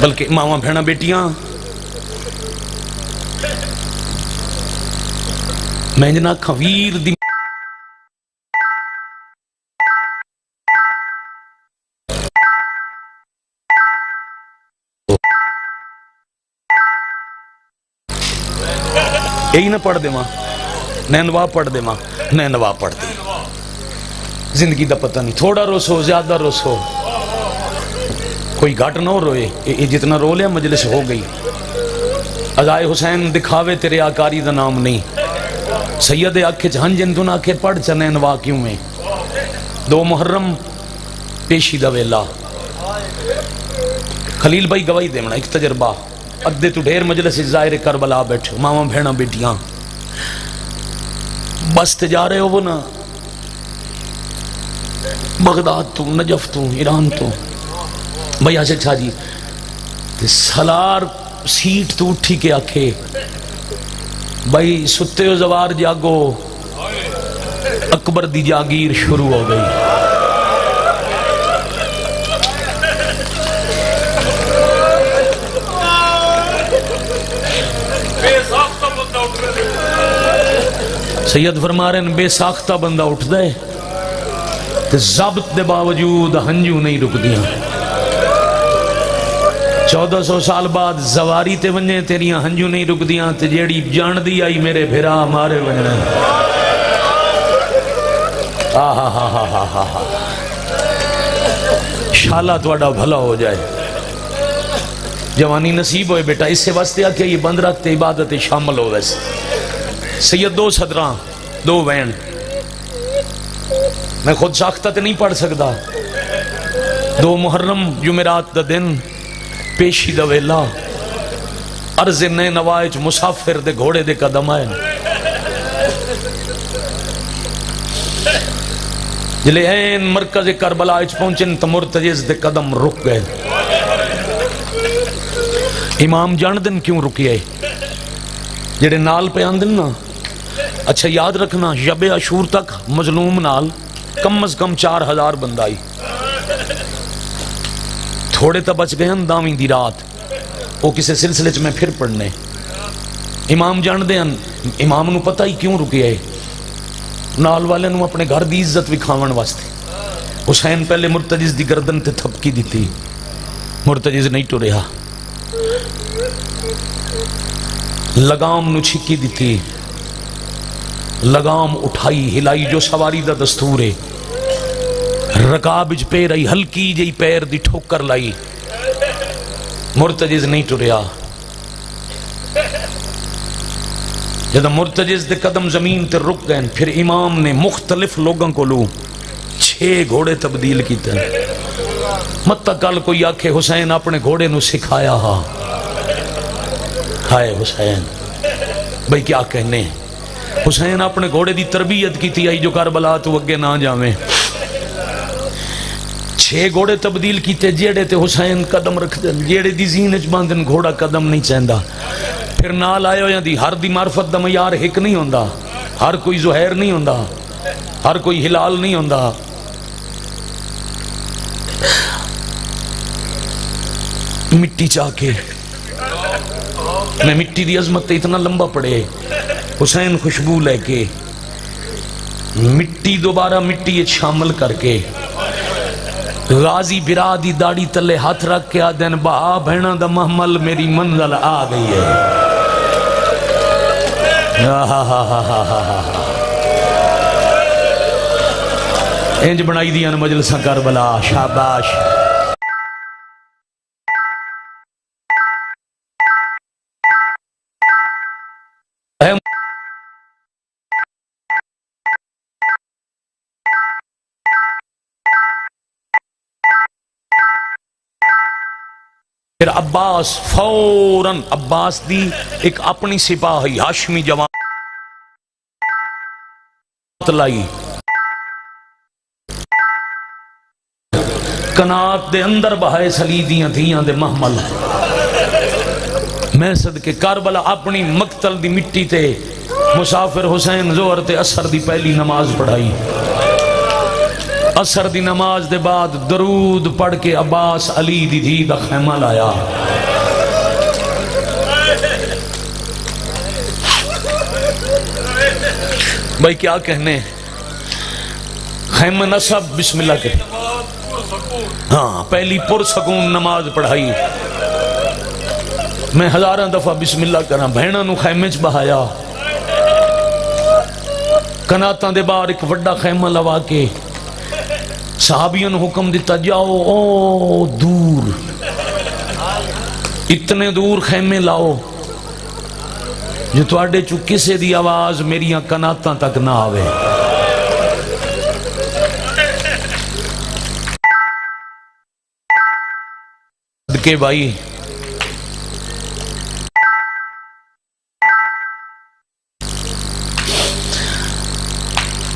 بلکہ ماواں بہناں بیٹیاں میں جنا خویر دی یہی نہ پڑھ دے ماں، نینوا پڑھ دے ماں، نینوا پڑھ دے، زندگی دا پتہ نہیں، تھوڑا روسو زیادہ روسو، کوئی گھٹ نہ روئے، یہ جتنا رو لیا مجلس ہو گئی۔ ازائے حسین دکھاوے تیرے آکاری دا نام نہیں، سید آکھے ہنجن تو نہ آکھے پڑھ چا نینوا کیوں میں۔ 2 محرم پیشی دا ویلا، خلیل بھائی گواہی دیمنا ایک تجربہ، ادھے تو ڈھیر مجلس ظاہر کربلا بیٹھو، ماما بہنا بیٹیاں بس تے جا رہے ہو وہ نا بغداد تو نجف تو ایران تو بھائی آسے چھا جی تے سالار سیٹ تو اٹھی کے آکھے بھائی ستے ہو زوار جاگو، اکبر دی جاگیر شروع ہو گئی۔ سید فرما رہے ہیں بے ساختہ بندہ اٹھ دے تے ضبط دے باوجود ہنجو نہیں رک دیاں۔ 1400 سال بعد زواری تے ونجے تیریاں ہنجو نہیں رک دیاں تے جیڑی جان دی آئی میرے بھیرا مارے ونجنے۔ شالا توڑا بھلا ہو جائے، جوانی نصیب ہوئے بیٹا، اس سے واسطے آکے یہ بند رکھتے عبادت شامل ہو ویسے۔ سید 2 صدراں 2 وین، میں خود ساختہ تے نہیں پڑھ سکتا۔ 2 محرم جمعرات دا دن پیشی دا ویلا، عرض نینوا وچ مسافر دے گھوڑے دے قدم آئے جلے این مرکز کربلا وچ پہنچن تو مرتجز دے قدم رک گئے. امام جان دن کیوں رکیے جڑے نال پہ آندن نا. اچھا یاد رکھنا شب عاشور تک مظلوم نال کم از کم 4000 بندہ آئی. تھوڑے تا بچ گئے ہیں داویں دی رات وہ کسے سلسلے چ میں پھر پڑھنے. امام جان دے امام نو پتہ ہی کیوں رکیے نال والے نو اپنے گھر دی عزت وکھاون واسطے. حسین پہلے مرتجز دی گردن تے تھپکی دیتی مرتجز نہیں ٹریا. لگام نو چھکی دیتی لگام اٹھائی ہلائی جو سواری دا دستور ہے. رکاب وچ پیر آئی ہلکی جئی پیر دی ٹھوکر لائی مرتجز نہیں ٹریا. جب مرتجز دے قدم زمین تے رک گئے پھر امام نے مختلف لوگوں کو 6 گھوڑے تبدیل کیتے. مت کل کوئی آکھے حسین اپنے گھوڑے نو سکھایا ہاں ہائے حسین بھئی کیا کہنے. حسین اپنے گھوڑے دی تربیت کی تھی آئی جو کربلا تو اگے نہ جاویں. 6 گھوڑے تبدیل کیتے جیڑے تے حسین قدم رکھ دن جیڑے دی زین چ باندھن گھوڑا قدم نہیں چاہندا. پھر نال آئے ہو دی ہر دی معرفت دا معیار ایک نہیں ہوندا. ہر کوئی زہیر نہیں ہوندا ہر کوئی ہلال نہیں ہوندا. مٹی چاہ کے میں مٹی دی عظمت اتنا لمبا پڑے. حسین خوشبو لے کے مٹی دوبارہ مٹی شامل کر کے غازی برا دی داڑی تلے ہاتھ رکھ کے آدھین بہا بہنا دا محمل میری منزل آ گئی ہے. انج بنائی دیاں مجلسہ کربلا. شاباش. پھر عباس فوراً عباس دی ایک اپنی سپاہی ہاشمی جوان لائی کنات دے اندر بہائے سلیدیاں تھیاں دے محمل. میں صدقے کربلا اپنی مقتل دی مٹی تے مسافر حسین زہر تے عصر دی پہلی نماز پڑھائی. عصر دی نماز دے بعد درود پڑھ کے عباس علی دی دھی دا خیمہ لایا. بھائی کیا کہنے خیمہ نصب بسم اللہ کے ہاں پہلی پرسکون نماز پڑھائی. میں ہزاراں دفعہ بسم اللہ کرنا بہنوں نو خیمے چ بہایا. کناتاں دے باہر ایک وڈا خیمہ لوا کے صحابیوں نے حکم دیتا جاؤ او دور اتنے دور خیمے لاؤ جو تواڈے چو کسے دی آواز میریاں کناتاں تک نہ آوے. صدقے بھائی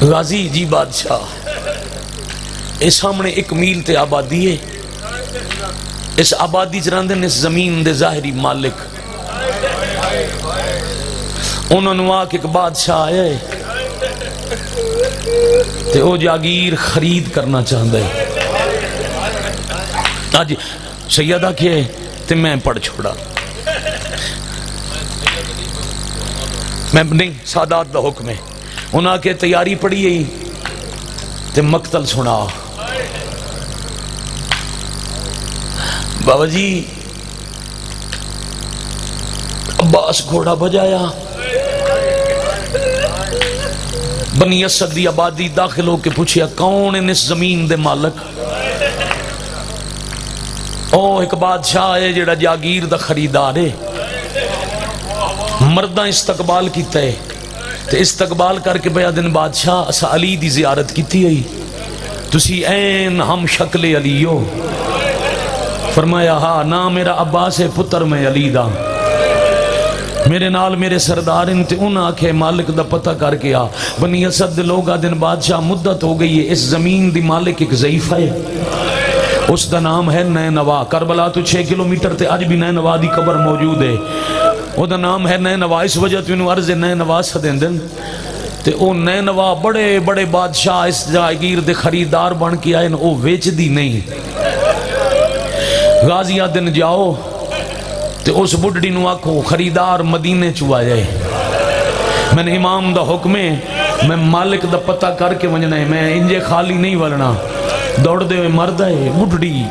غازی جی بادشاہ اس سامنے 1 میل تے آبادی ہے. اس آبادی چراندن اس زمین دے ظاہری مالک انہوں نے آکے ایک بادشاہ آئے تے او جاگیر خرید کرنا چاہتا ہے. آج سیدہ کیا ہے تے میں پڑھ چھوڑا میں نہیں سادات دا حکم ہے. انہاں کے تیاری پڑھی ہے تے مقتل سنا. بابا جی عباس گھوڑا بجایا بنی اسد دی آبادی داخل ہو کے پوچھیا کون ہے اس زمین دے مالک. او ایک بادشاہ ہے جڑا جاگیر دا خریدار ہے. مرداں استقبال کیتا ہے تے استقبال کر کے بیا دن بادشاہ اسا علی دی زیارت کیتی ہے تسی این ہم شکل علی ہو. فرمایا ہاں نا میرا عباس ہے پتر میں علی دا میرے نال میرے سردار انتے انہاں آکھے مالک دا پتہ کر کے آ بنی اسد دے لوگا دن بادشاہ مدت ہو گئی ہے اس زمین دی مالک ایک ضعیف ہے اس دا نام ہے نینوا کربلا تو 6 کلومیٹر تے آج بھی نینوا دی قبر موجود ہے او دا نام ہے نینوا اس وجہ تو انہوں عرض نینوا سدیں دن تے او نینوا بڑے بڑے بادشاہ اس جاگیر دے خریدار بن کے آئے او ویچ دی نہیں غازیہ دن جاؤ تے اس بڑھڑی نو آکھو خریدار مدینے چوا جائے میں نے امام دا حکم ہے میں مالک دا پتہ کر کے ونجنا ہے میں انجے خالی نہیں ولنا دوڑ دے ہوئے مرد ہے بڑھڑی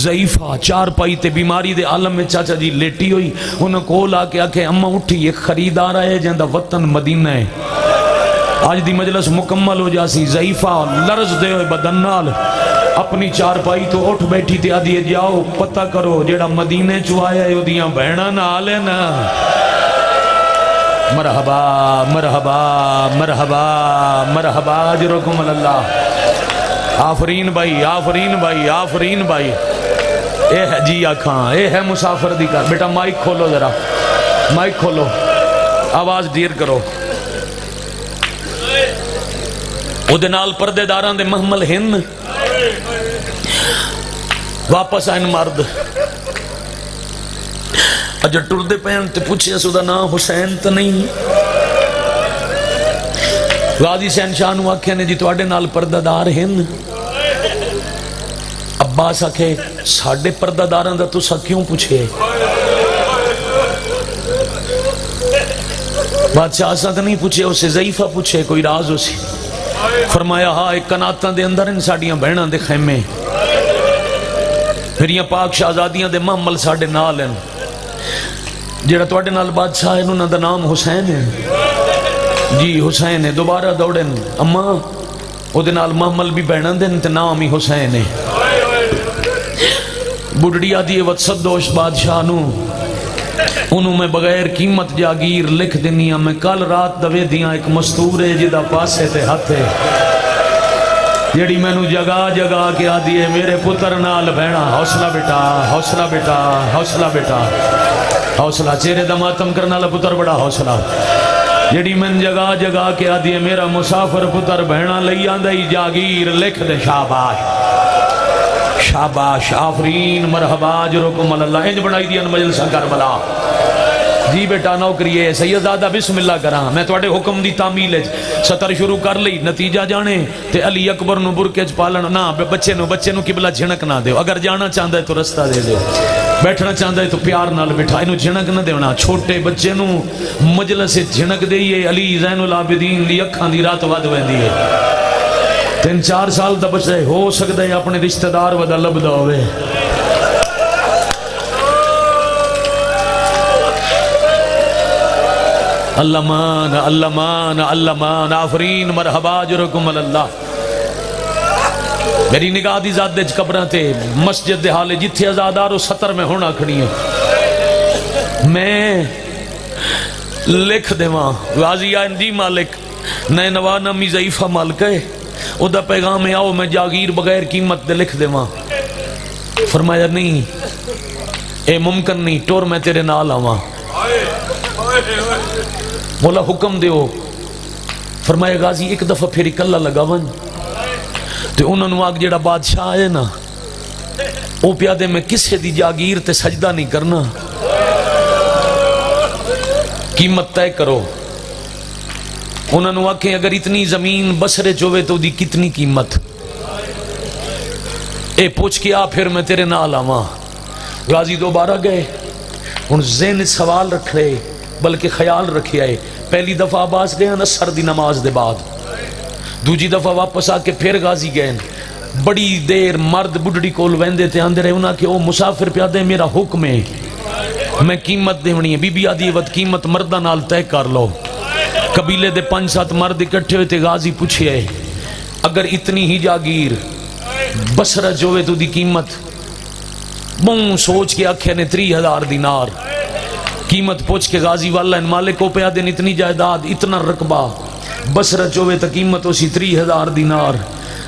ضعیفہ چار پائی تے بیماری دے عالم میں چاچا جی لیٹی ہوئی انہوں کو لا کے آکھے اماں اٹھی ایک خریدار آئے جہاں دا وطن مدینہ ہے آج دی مجلس مکمل ہو جاسی ضعیفہ لرز دے ہوئے بدن نال اپنی چار پائی تو اٹھ بیٹھی تے آدھیے جاؤ پتہ کرو جیڑا مدینے چوایا ہے دیاں بہنہ نال ہے نا مرحبا مرحبا مرحبا مرحبا اجرکم اللہ آفرین بھائی آفرین بھائی آفرین بھائی اے ہے جی آکھاں اے ہے مسافر دی کر بیٹا مائک کھولو ذرا مائک کھولو آواز دیر کرو او دے نال پردے داران دے محمل ہن واپس آئین مرد اجر ٹر دے پہن تے پوچھے سو دا نام حسین تا نہیں غازی سین شاہنو آکھے نے جی تو آڑے نال پردہ دار ہن عباس آکھے ساڑھے پردہ داران دا تو سا کیوں پوچھے بادشاہ سا تا نہیں پوچھے اسے ضعیفہ پوچھے کوئی راز اسے فرمایا ہاں ایک کناتاں دے اندر ان ساڑیاں بہناں دے خیمے میریاں پاک شہزادیاں دے محمل ساڑھے نال ہیں جیڑا تو اڑے نال بادشاہ ہے انہوں دا نام حسین ہے جی حسین ہے دوبارہ دوڑن اما او دے نال محمل بھی بہناں دن تے نام ہی حسین ہے بڑھڑی آدھی وطسدوش بادشاہ نو انہوں میں بغیر قیمت جاگیر لکھ دنیا میں کل رات دوے دیاں ایک مستور ہے جدہ پاسے تے ہاتھ ہے جیڑی میں نو جگہ جگہ کے آدھی ہے میرے پتر نال بہنا حوصلہ بیٹا حوصلہ بیٹا حوصلہ بیٹا حوصلہ چہرے دماتم کرنا لے پتر بڑا حوصلہ جیڑی میں جگہ جگہ کے آدھی ہے میرا مسافر پتر بہنا لئی آندھائی جاگیر لکھ دے شاباش شاباش آفرین مرحبا اجرکم اللہ انج بڑھائی دیا مجلسہ کربلا جی بیٹا نوکری ہے سیدزادہ بسم اللہ کراں میں توڑے حکم دی تعمیل ہے سطر شروع کر لی نتیجہ جانے تے علی اکبر نو برکج پالن نا بچے نو قبلہ جھنک نہ دیو اگر جانا چاہندہ ہے تو رستہ دے دیو بیٹھنا چاہندہ ہے تو پیار نال بٹھا انو جھنک نہ دیونا چھوٹے بچے نو مجلس جھنک دئیے علی زین العابدین دی اکھاں دی رات ود ویندی ہے 3-4 سال دا بچے ہو سکتا ہے اپنے رشتہ دار ودا لبدا ہوئے اللہ مان اللہ مان اللہ مان آفرین مرحبا اجرکم اللہ میری نگاہ دی ذات دے قبراں تے مسجد دے حالے جتھے ازادارو 70 میں ہونا کھڑی ہیں میں لکھ دیواں غازی آئین دی مالک نینوا نامی ضعیفہ مالک ہے او دا پیغام ہے آؤ میں جاگیر بغیر قیمت دے لکھ دیواں فرمایا نہیں اے ممکن نہیں ٹور میں تیرے نال آواں مولا حکم دیو فرمایا غازی ایک دفعہ پھر اکلہ لگا ون تے انہوں نے آگ جیڑا بادشاہ ہے نا او پیادے میں کسے دی جاگیر تے سجدہ نہیں کرنا قیمت طے کرو انہوں نے آکھیں اگر اتنی زمین بسرے چوے تو دی کتنی قیمت اے پوچھ کے آ پھر میں تیرے نال آواں غازی دوبارہ گئے ان ذہن سوال رکھ رہے بلکہ خیال رکھے آئے پہلی دفعہ عباس گئے نصر دی نماز دے بعد دوجی دفعہ واپس آ کے پھر غازی گئے بڑی دیر مرد بڑھڑی کول ویندے تھے آندے رہے انہاں کہ او مسافر پیادے میرا حکم ہے میں قیمت دیونی ہے بی بی آدھی وقت قیمت مردہ نال طے کر لو قبیلے دے 5-7 مرد اکٹھے ہوئے تھے غازی پوچھے آئے اگر اتنی ہی جاگیر بسرہ جوے تو دی قیمت بوں سوچ کے آکھے نے 30,000 دینار قیمت پوچھ کے غازی والا ان مالک کو پیا دن اتنی جائیداد اتنا رقبہ بسرہ چوے تا قیمت اسی 30,000 دینار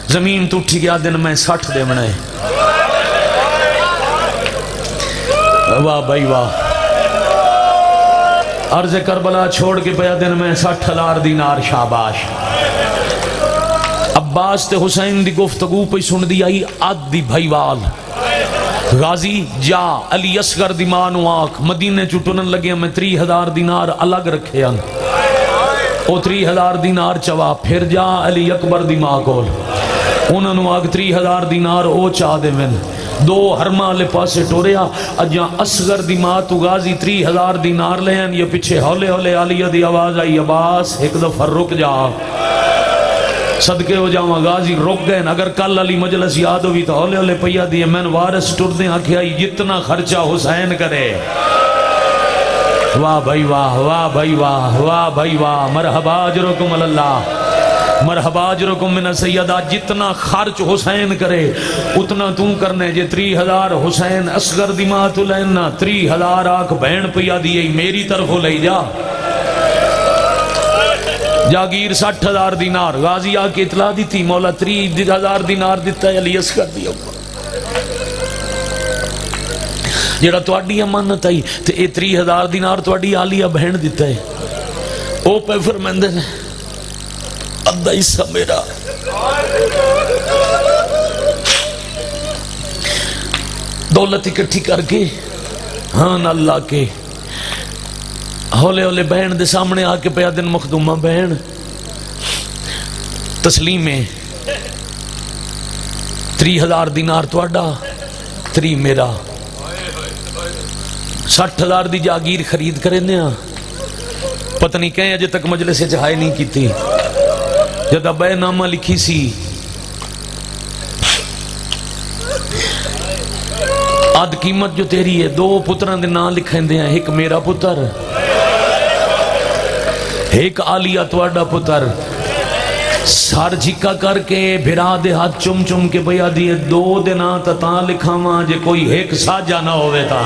زمین تو اٹھی گیا دن میں 60 دے بنائے واہ بھائی واہ عرض کربلا چھوڑ کے پیا دن میں 60,000 دینار شاباش عباس تے حسین دی گفتگو پہ سن دی آئی آدھی بھائیوال غازی جا علی اصغر دی مانو آنکھ مدینے چٹنن لگے میں 30,000 دینار الگ رکھے ہیں او 30,000 دینار چوا پھر جا علی اکبر دی ماں کول انہوں نے آگ 30,000 دینار او چاہ دے من دو حرمہ لے پاسے ٹوریا اجاں اصغر دی ماں تو غازی 30,000 دینار لے ہیں یہ پیچھے ہولے ہولے علی دی آواز آئی عباس ایک دفعہ رک جا صدقے ہو جاؤں غازی رک گئے اگر کل علی مجلس یاد ہوئی تو ہولے ہولے پیا دیئے میں وارث ٹر دیں آکھے آئی جتنا خرچہ حسین کرے واہ بھائی واہ واہ بھائی واہ واہ بھائی واہ مرحبا اجرکم اللہ مرحبا اجرکم من سیدہ جتنا خرچ حسین کرے اتنا توں کرنے جے 30,000 حسین اصغر دی ماں تو لینا 30,000 آکھ بہن پیا دیئے میری طرف لے جا جاگیر 60,000 دینار غازی آکے اطلاع دی تھی مولا 30,000 دینار دیتا ہے علی اصغر دیا جیڑا تو اڈی امانت آئی تو اے 30,000 دینار تو اڈی آلیہ بہن دیتا ہے او پہ فرمندے نے ادھا حصہ میرا دولت اکٹھی کر کے ہاں اللہ کے ہولے ہولے بہن دے سامنے آ کے پیا دن مخدومہ بہن تسلیم ہے 30,000 دینار تو اڈا 3 میرا 60,000 دی جاگیر خرید کریں دیا پتہ نہیں کہیں اجے تک مجلس سے چاہے نہیں کی تھی جدہ بے نامہ لکھی سی آدھ قیمت جو تیری ہے 2 پتران دے نام لکھیں دیا ایک میرا پتر ایک آلیہ توڑا پتر سار جھکا کر کے بھرا دے ہاتھ چم چم کے بیا دیئے 2 دنہ تا لکھا ماں جے کوئی ایک ساجہ نہ ہوئے تا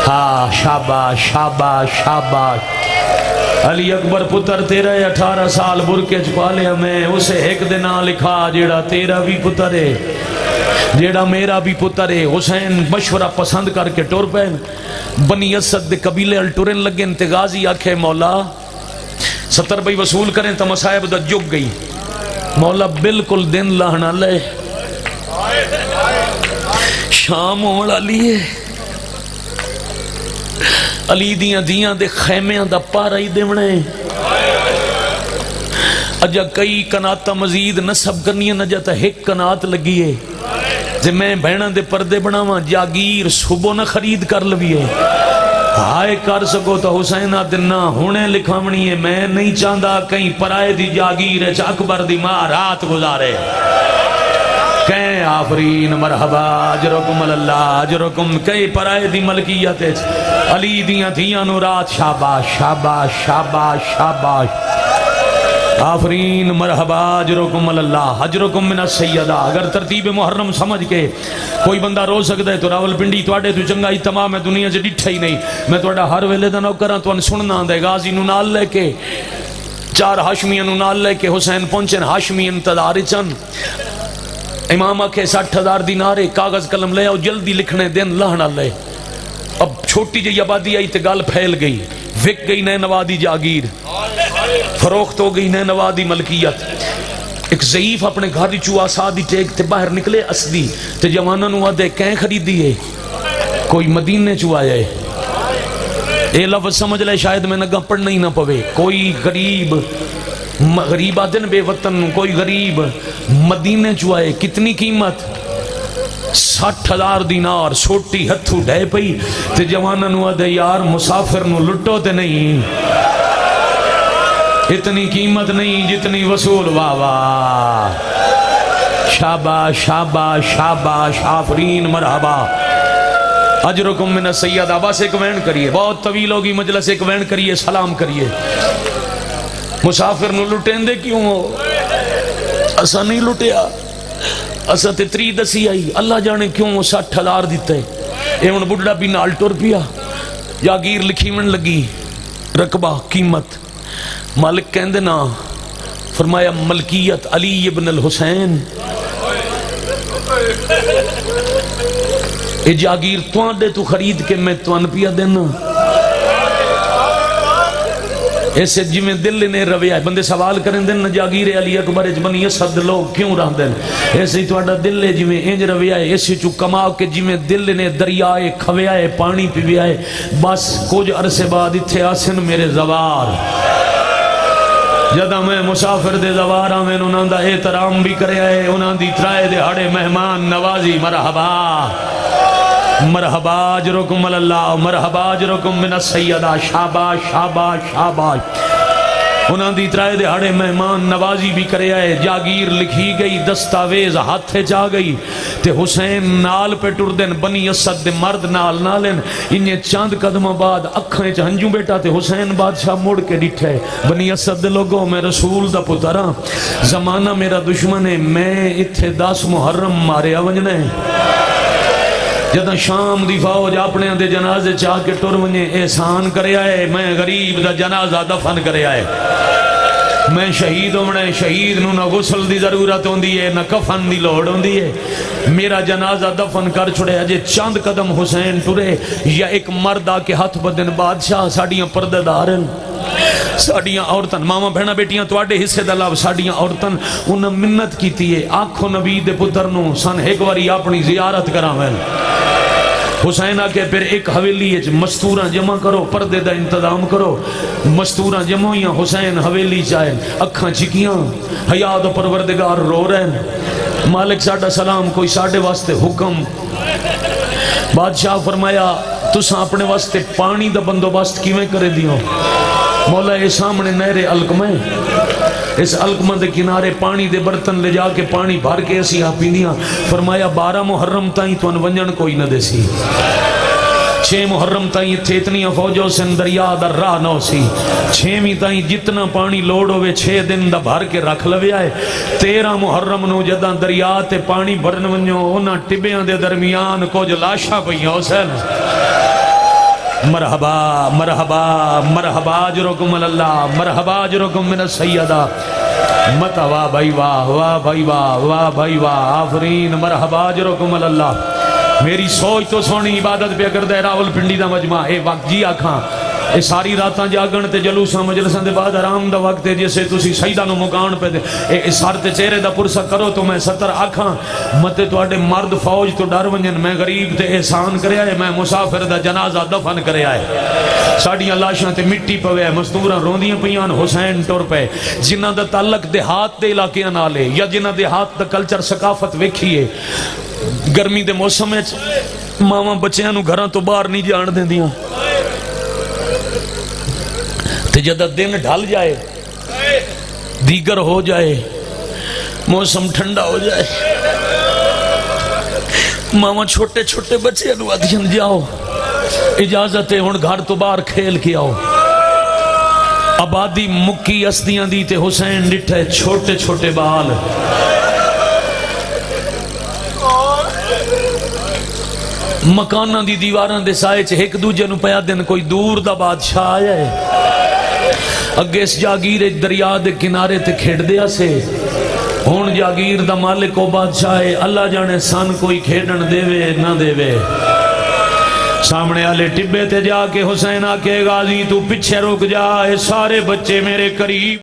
ہاں شاباش شاباش شاباش علی اکبر پتر تیرا 18 سال برکے چپالے ہمیں اسے ایک دنہ لکھا جیڑا تیرا بھی پتر ہے جیڑا میرا بھی پتر ہے حسین مشورہ پسند کر کے ٹور پہن بنی اسد دے قبیلے الٹورن لگے انتے غازی آکھے مولا 70 بھائی وصول کریں تو مسائب دا جگ گئی مولا بالکل دن لاہنا لے شام ہونا لیے علی دیاں دے خیمیاں دا پارا ہی دیونے اجا کئی کناتا مزید نصب کرنی ہے نجاتا ایک کنات لگی ہے جے میں بہنہ دے پردے بناواں جاگیر صبح نہ خرید کر لویے ہائے کر سکو تو حسینہ دنہ ہونے لکھامنی ہے میں نہیں چاندہ کہیں پرائے دی جاگیر ہے اکبر دی ماں رات گزارے کہیں آفرین مرحبا اجرکم اللہ اجرکم کہیں پرائے دی ملکیت ہے علی دیاں تھیاں نو رات شاباش شاباش شاباش شاباش آفرین مرحبا اجرکم اللہ اجرکم من السیدہ اگر ترتیب محرم سمجھ کے کوئی بندہ رو سکتا ہے تو راول پنڈی توڑے تو چنگائی تمام ہے دنیا سے ڈٹھا ہی نہیں میں توڑا ہر ویلے دا نو کرا تو ان سننا دے غازی نو نال لے کے 4 ہاشمیاں نو نال لے کے حسین پہنچن ہاشمی انتظار چن امام آکھے 60,000 دینارے کاغذ قلم لے اور جلدی لکھنے دن لہنا لے اب چھوٹی جی آبادی آئی تے گال پھیل گئی وک گئی نئے نوادی جاگیر فروخت ہو گئی نئے نوادی ملکیت ایک ضعیف اپنے گھاری چوہا سادی ٹیک تے باہر نکلے اسدی تے جوانہ نوہ دے کہیں خریدی ہے کوئی مدینے چوہا ہے اے لفظ سمجھ لے شاید میں نگاہ پڑھنا ہی نہ پوے کوئی غریب آدن بے وطن کوئی غریب مدینے چوہا ہے کتنی قیمت 60,000 دینار سوٹی ہتھو ڈھے پئی تے جوانہ نوہ دے یار مسافر نو لٹو تے نہیں اتنی قیمت نہیں جتنی وصول واہ واہ شاباش شاباش شاباش آفرین مرحبا اجرکم من السیدہ بس ایک وین کریے بہت طویل ہوگی مجلس ایک وین کریے سلام کریے مسافر نو لٹیں دے کیوں ہو اسا نہیں لٹیا اسا تے 3 دسی آئی اللہ جانے کیوں 60,000 دیتے اے ان بڑھڑا بھی نال ٹور پیا جاگیر لکھی من لگی رقبہ قیمت مالک کہندے نا فرمایا ملکیت علی ابن الحسین اے جاگیر توان دے تو خرید کے میں توان پیا دینا ایسے جی میں دل نے رویا بندے سوال کریں دن جاگیر علی اکبر بنی اسد لوگ کیوں رہ دن ایسے ہی تھوڑا دل جی میں انج رویا ہے ایسے چو کما کے جی میں دل نے دریائے کھویا ہے پانی پیویا ہے بس کچھ عرصے بعد اتھے آسن میرے زوار جدہ میں مسافر دے زوارہ میں انہوں دا احترام بھی کریا ہے انہوں دی ترائے دے ہڑے مہمان نوازی مرحبا مرحبا اجرکم اللہ مرحبا اجرکم من السیدہ شاباش شاباش شاباش انہوں دی ترائے دے ہڑے مہمان نوازی بھی کریا ہے جاگیر لکھی گئی دستاویز ہاتھے جا گئی تے حسین نال پہ ٹر دن بنی اسد دے مرد نال نالن انہیں چاند قدم بعد اکھیں چہنجوں بیٹا تے حسین بادشاہ مڑ کے ڈٹھے بنی اسد دے لوگوں میں رسول دا پترہ زمانہ میرا دشمن ہے میں اتھے 10 محرم مارے آونجنے جدہ شام دی فوج اپنے دے جنازے چاہ کے ٹر ونجے احسان کرے آئے میں غریب دا جنازہ دفن کرے آئے میں شہید ہونے شہید نو نہ غسل دی ضرورت ہوندی ہے نہ کفن دی لوڑ ہوندی ہے میرا جنازہ دفن کر چھڑے اجے چند قدم حسین ٹرے یا ایک مرد آ کے ہاتھ بدن بادشاہ ساڑیاں پردے دارن ساڑیاں عورتن ماما بہنا بیٹیاں تواڈے حصے دا لاب ساڑیاں عورتن انہاں منت کیتی ہے آنکھوں نبی دے پتر نو سن ایک واری اپنی زیارت کراویں حسین آکے پھر ایک حویلی ہے مستوراں جمع کرو پردے دا انتظام کرو مستوراں جمع ہویاں حسین حویلی چاہے اکھاں چکیاں حیاء دا پروردگار رو رہے ہیں مالک ساڑھا سلام کوئی ساڑھے واسطے حکم بادشاہ فرمایا تساں اپنے واسطے پانی دا بندوبست کیویں کرے دیو مولا اے سامنے نہر القمہ اس القمہ دے کنارے پانی دے برتن لے جا کے پانی بھر کے اسی آپ پیندیاں فرمایا 12 محرم تائیں تو انونجن کوئی نہ دے سی 6 محرم تائیں اتھے اتنیاں فوجوں سے دریا در راہ نو سی 6ویں تائیں جتنا پانی لوڑ ہوئے 6 دن دا بھر کے رکھ لوے آئے 13 محرم نو جداں دریا تے پانی بھرن ونجو انہاں ٹبیاں دے درمیان کچھ لاشا پئیاں حسین مرحبا مرحبا مرحبا اجرکم اللہ مرحبا اجرکم من السیدہ مت واہ بھائی واہ واہ بھائی واہ واہ بھائی واہ آفرین مرحبا اجرکم اللہ میری سوچ تو سونی عبادت پہ کردہ راول پنڈی دا مجمع اے وقت جی آکھاں اے ساری راتاں جاگن تے جلوساں مجلساں دے بعد آرام دا وقت ہے جیسے تسی سجدہ نو مکان پہ دے اے سار تے چہرے دا پرسہ کرو تو میں 70 آکھاں متے تواڈے مرد فوج تو ڈر ونجن میں غریب تے احسان کرے آئے میں مسافر دا جنازہ دفن کرے آئے ساڑیاں لاشاں تے مٹی پوے مستوراں روندیاں پیان حسین ٹور پہ جنہ دا تعلق دیہات دے علاقیاں نالے یا جنہ دیہات دا کلچر ثقافت ویکھیے گرمی دے موسم ہے ماما بچیاں نو گھراں تو باہر نہیں جان دیں دیاں تے جدہ دن ڈھل جائے دیگر ہو جائے موسم ٹھنڈا ہو جائے ماما چھوٹے چھوٹے بچے انو آدھین جاؤ اجازت ہے ہن گھر تو باہر کھیل کے آؤ آبادی مکی اسدیاں دی تے حسین ڈٹھے چھوٹے چھوٹے بال مکانہ دی دیواراں دے سائے چے ایک دوجہ نو پیا دن کوئی دور دا بادشاہ آیا ہے اگے اس جاگیر دریا دے کنارے تے کھیڑ دیا سے ہون جاگیر دا مالک و بادشاہ ہے اللہ جانے سان کوئی کھیڑن دے وے نہ دے وے سامنے آلے ٹبے تے جا کے حسین آکے غازی تو پچھے رک جا اے سارے بچے میرے قریب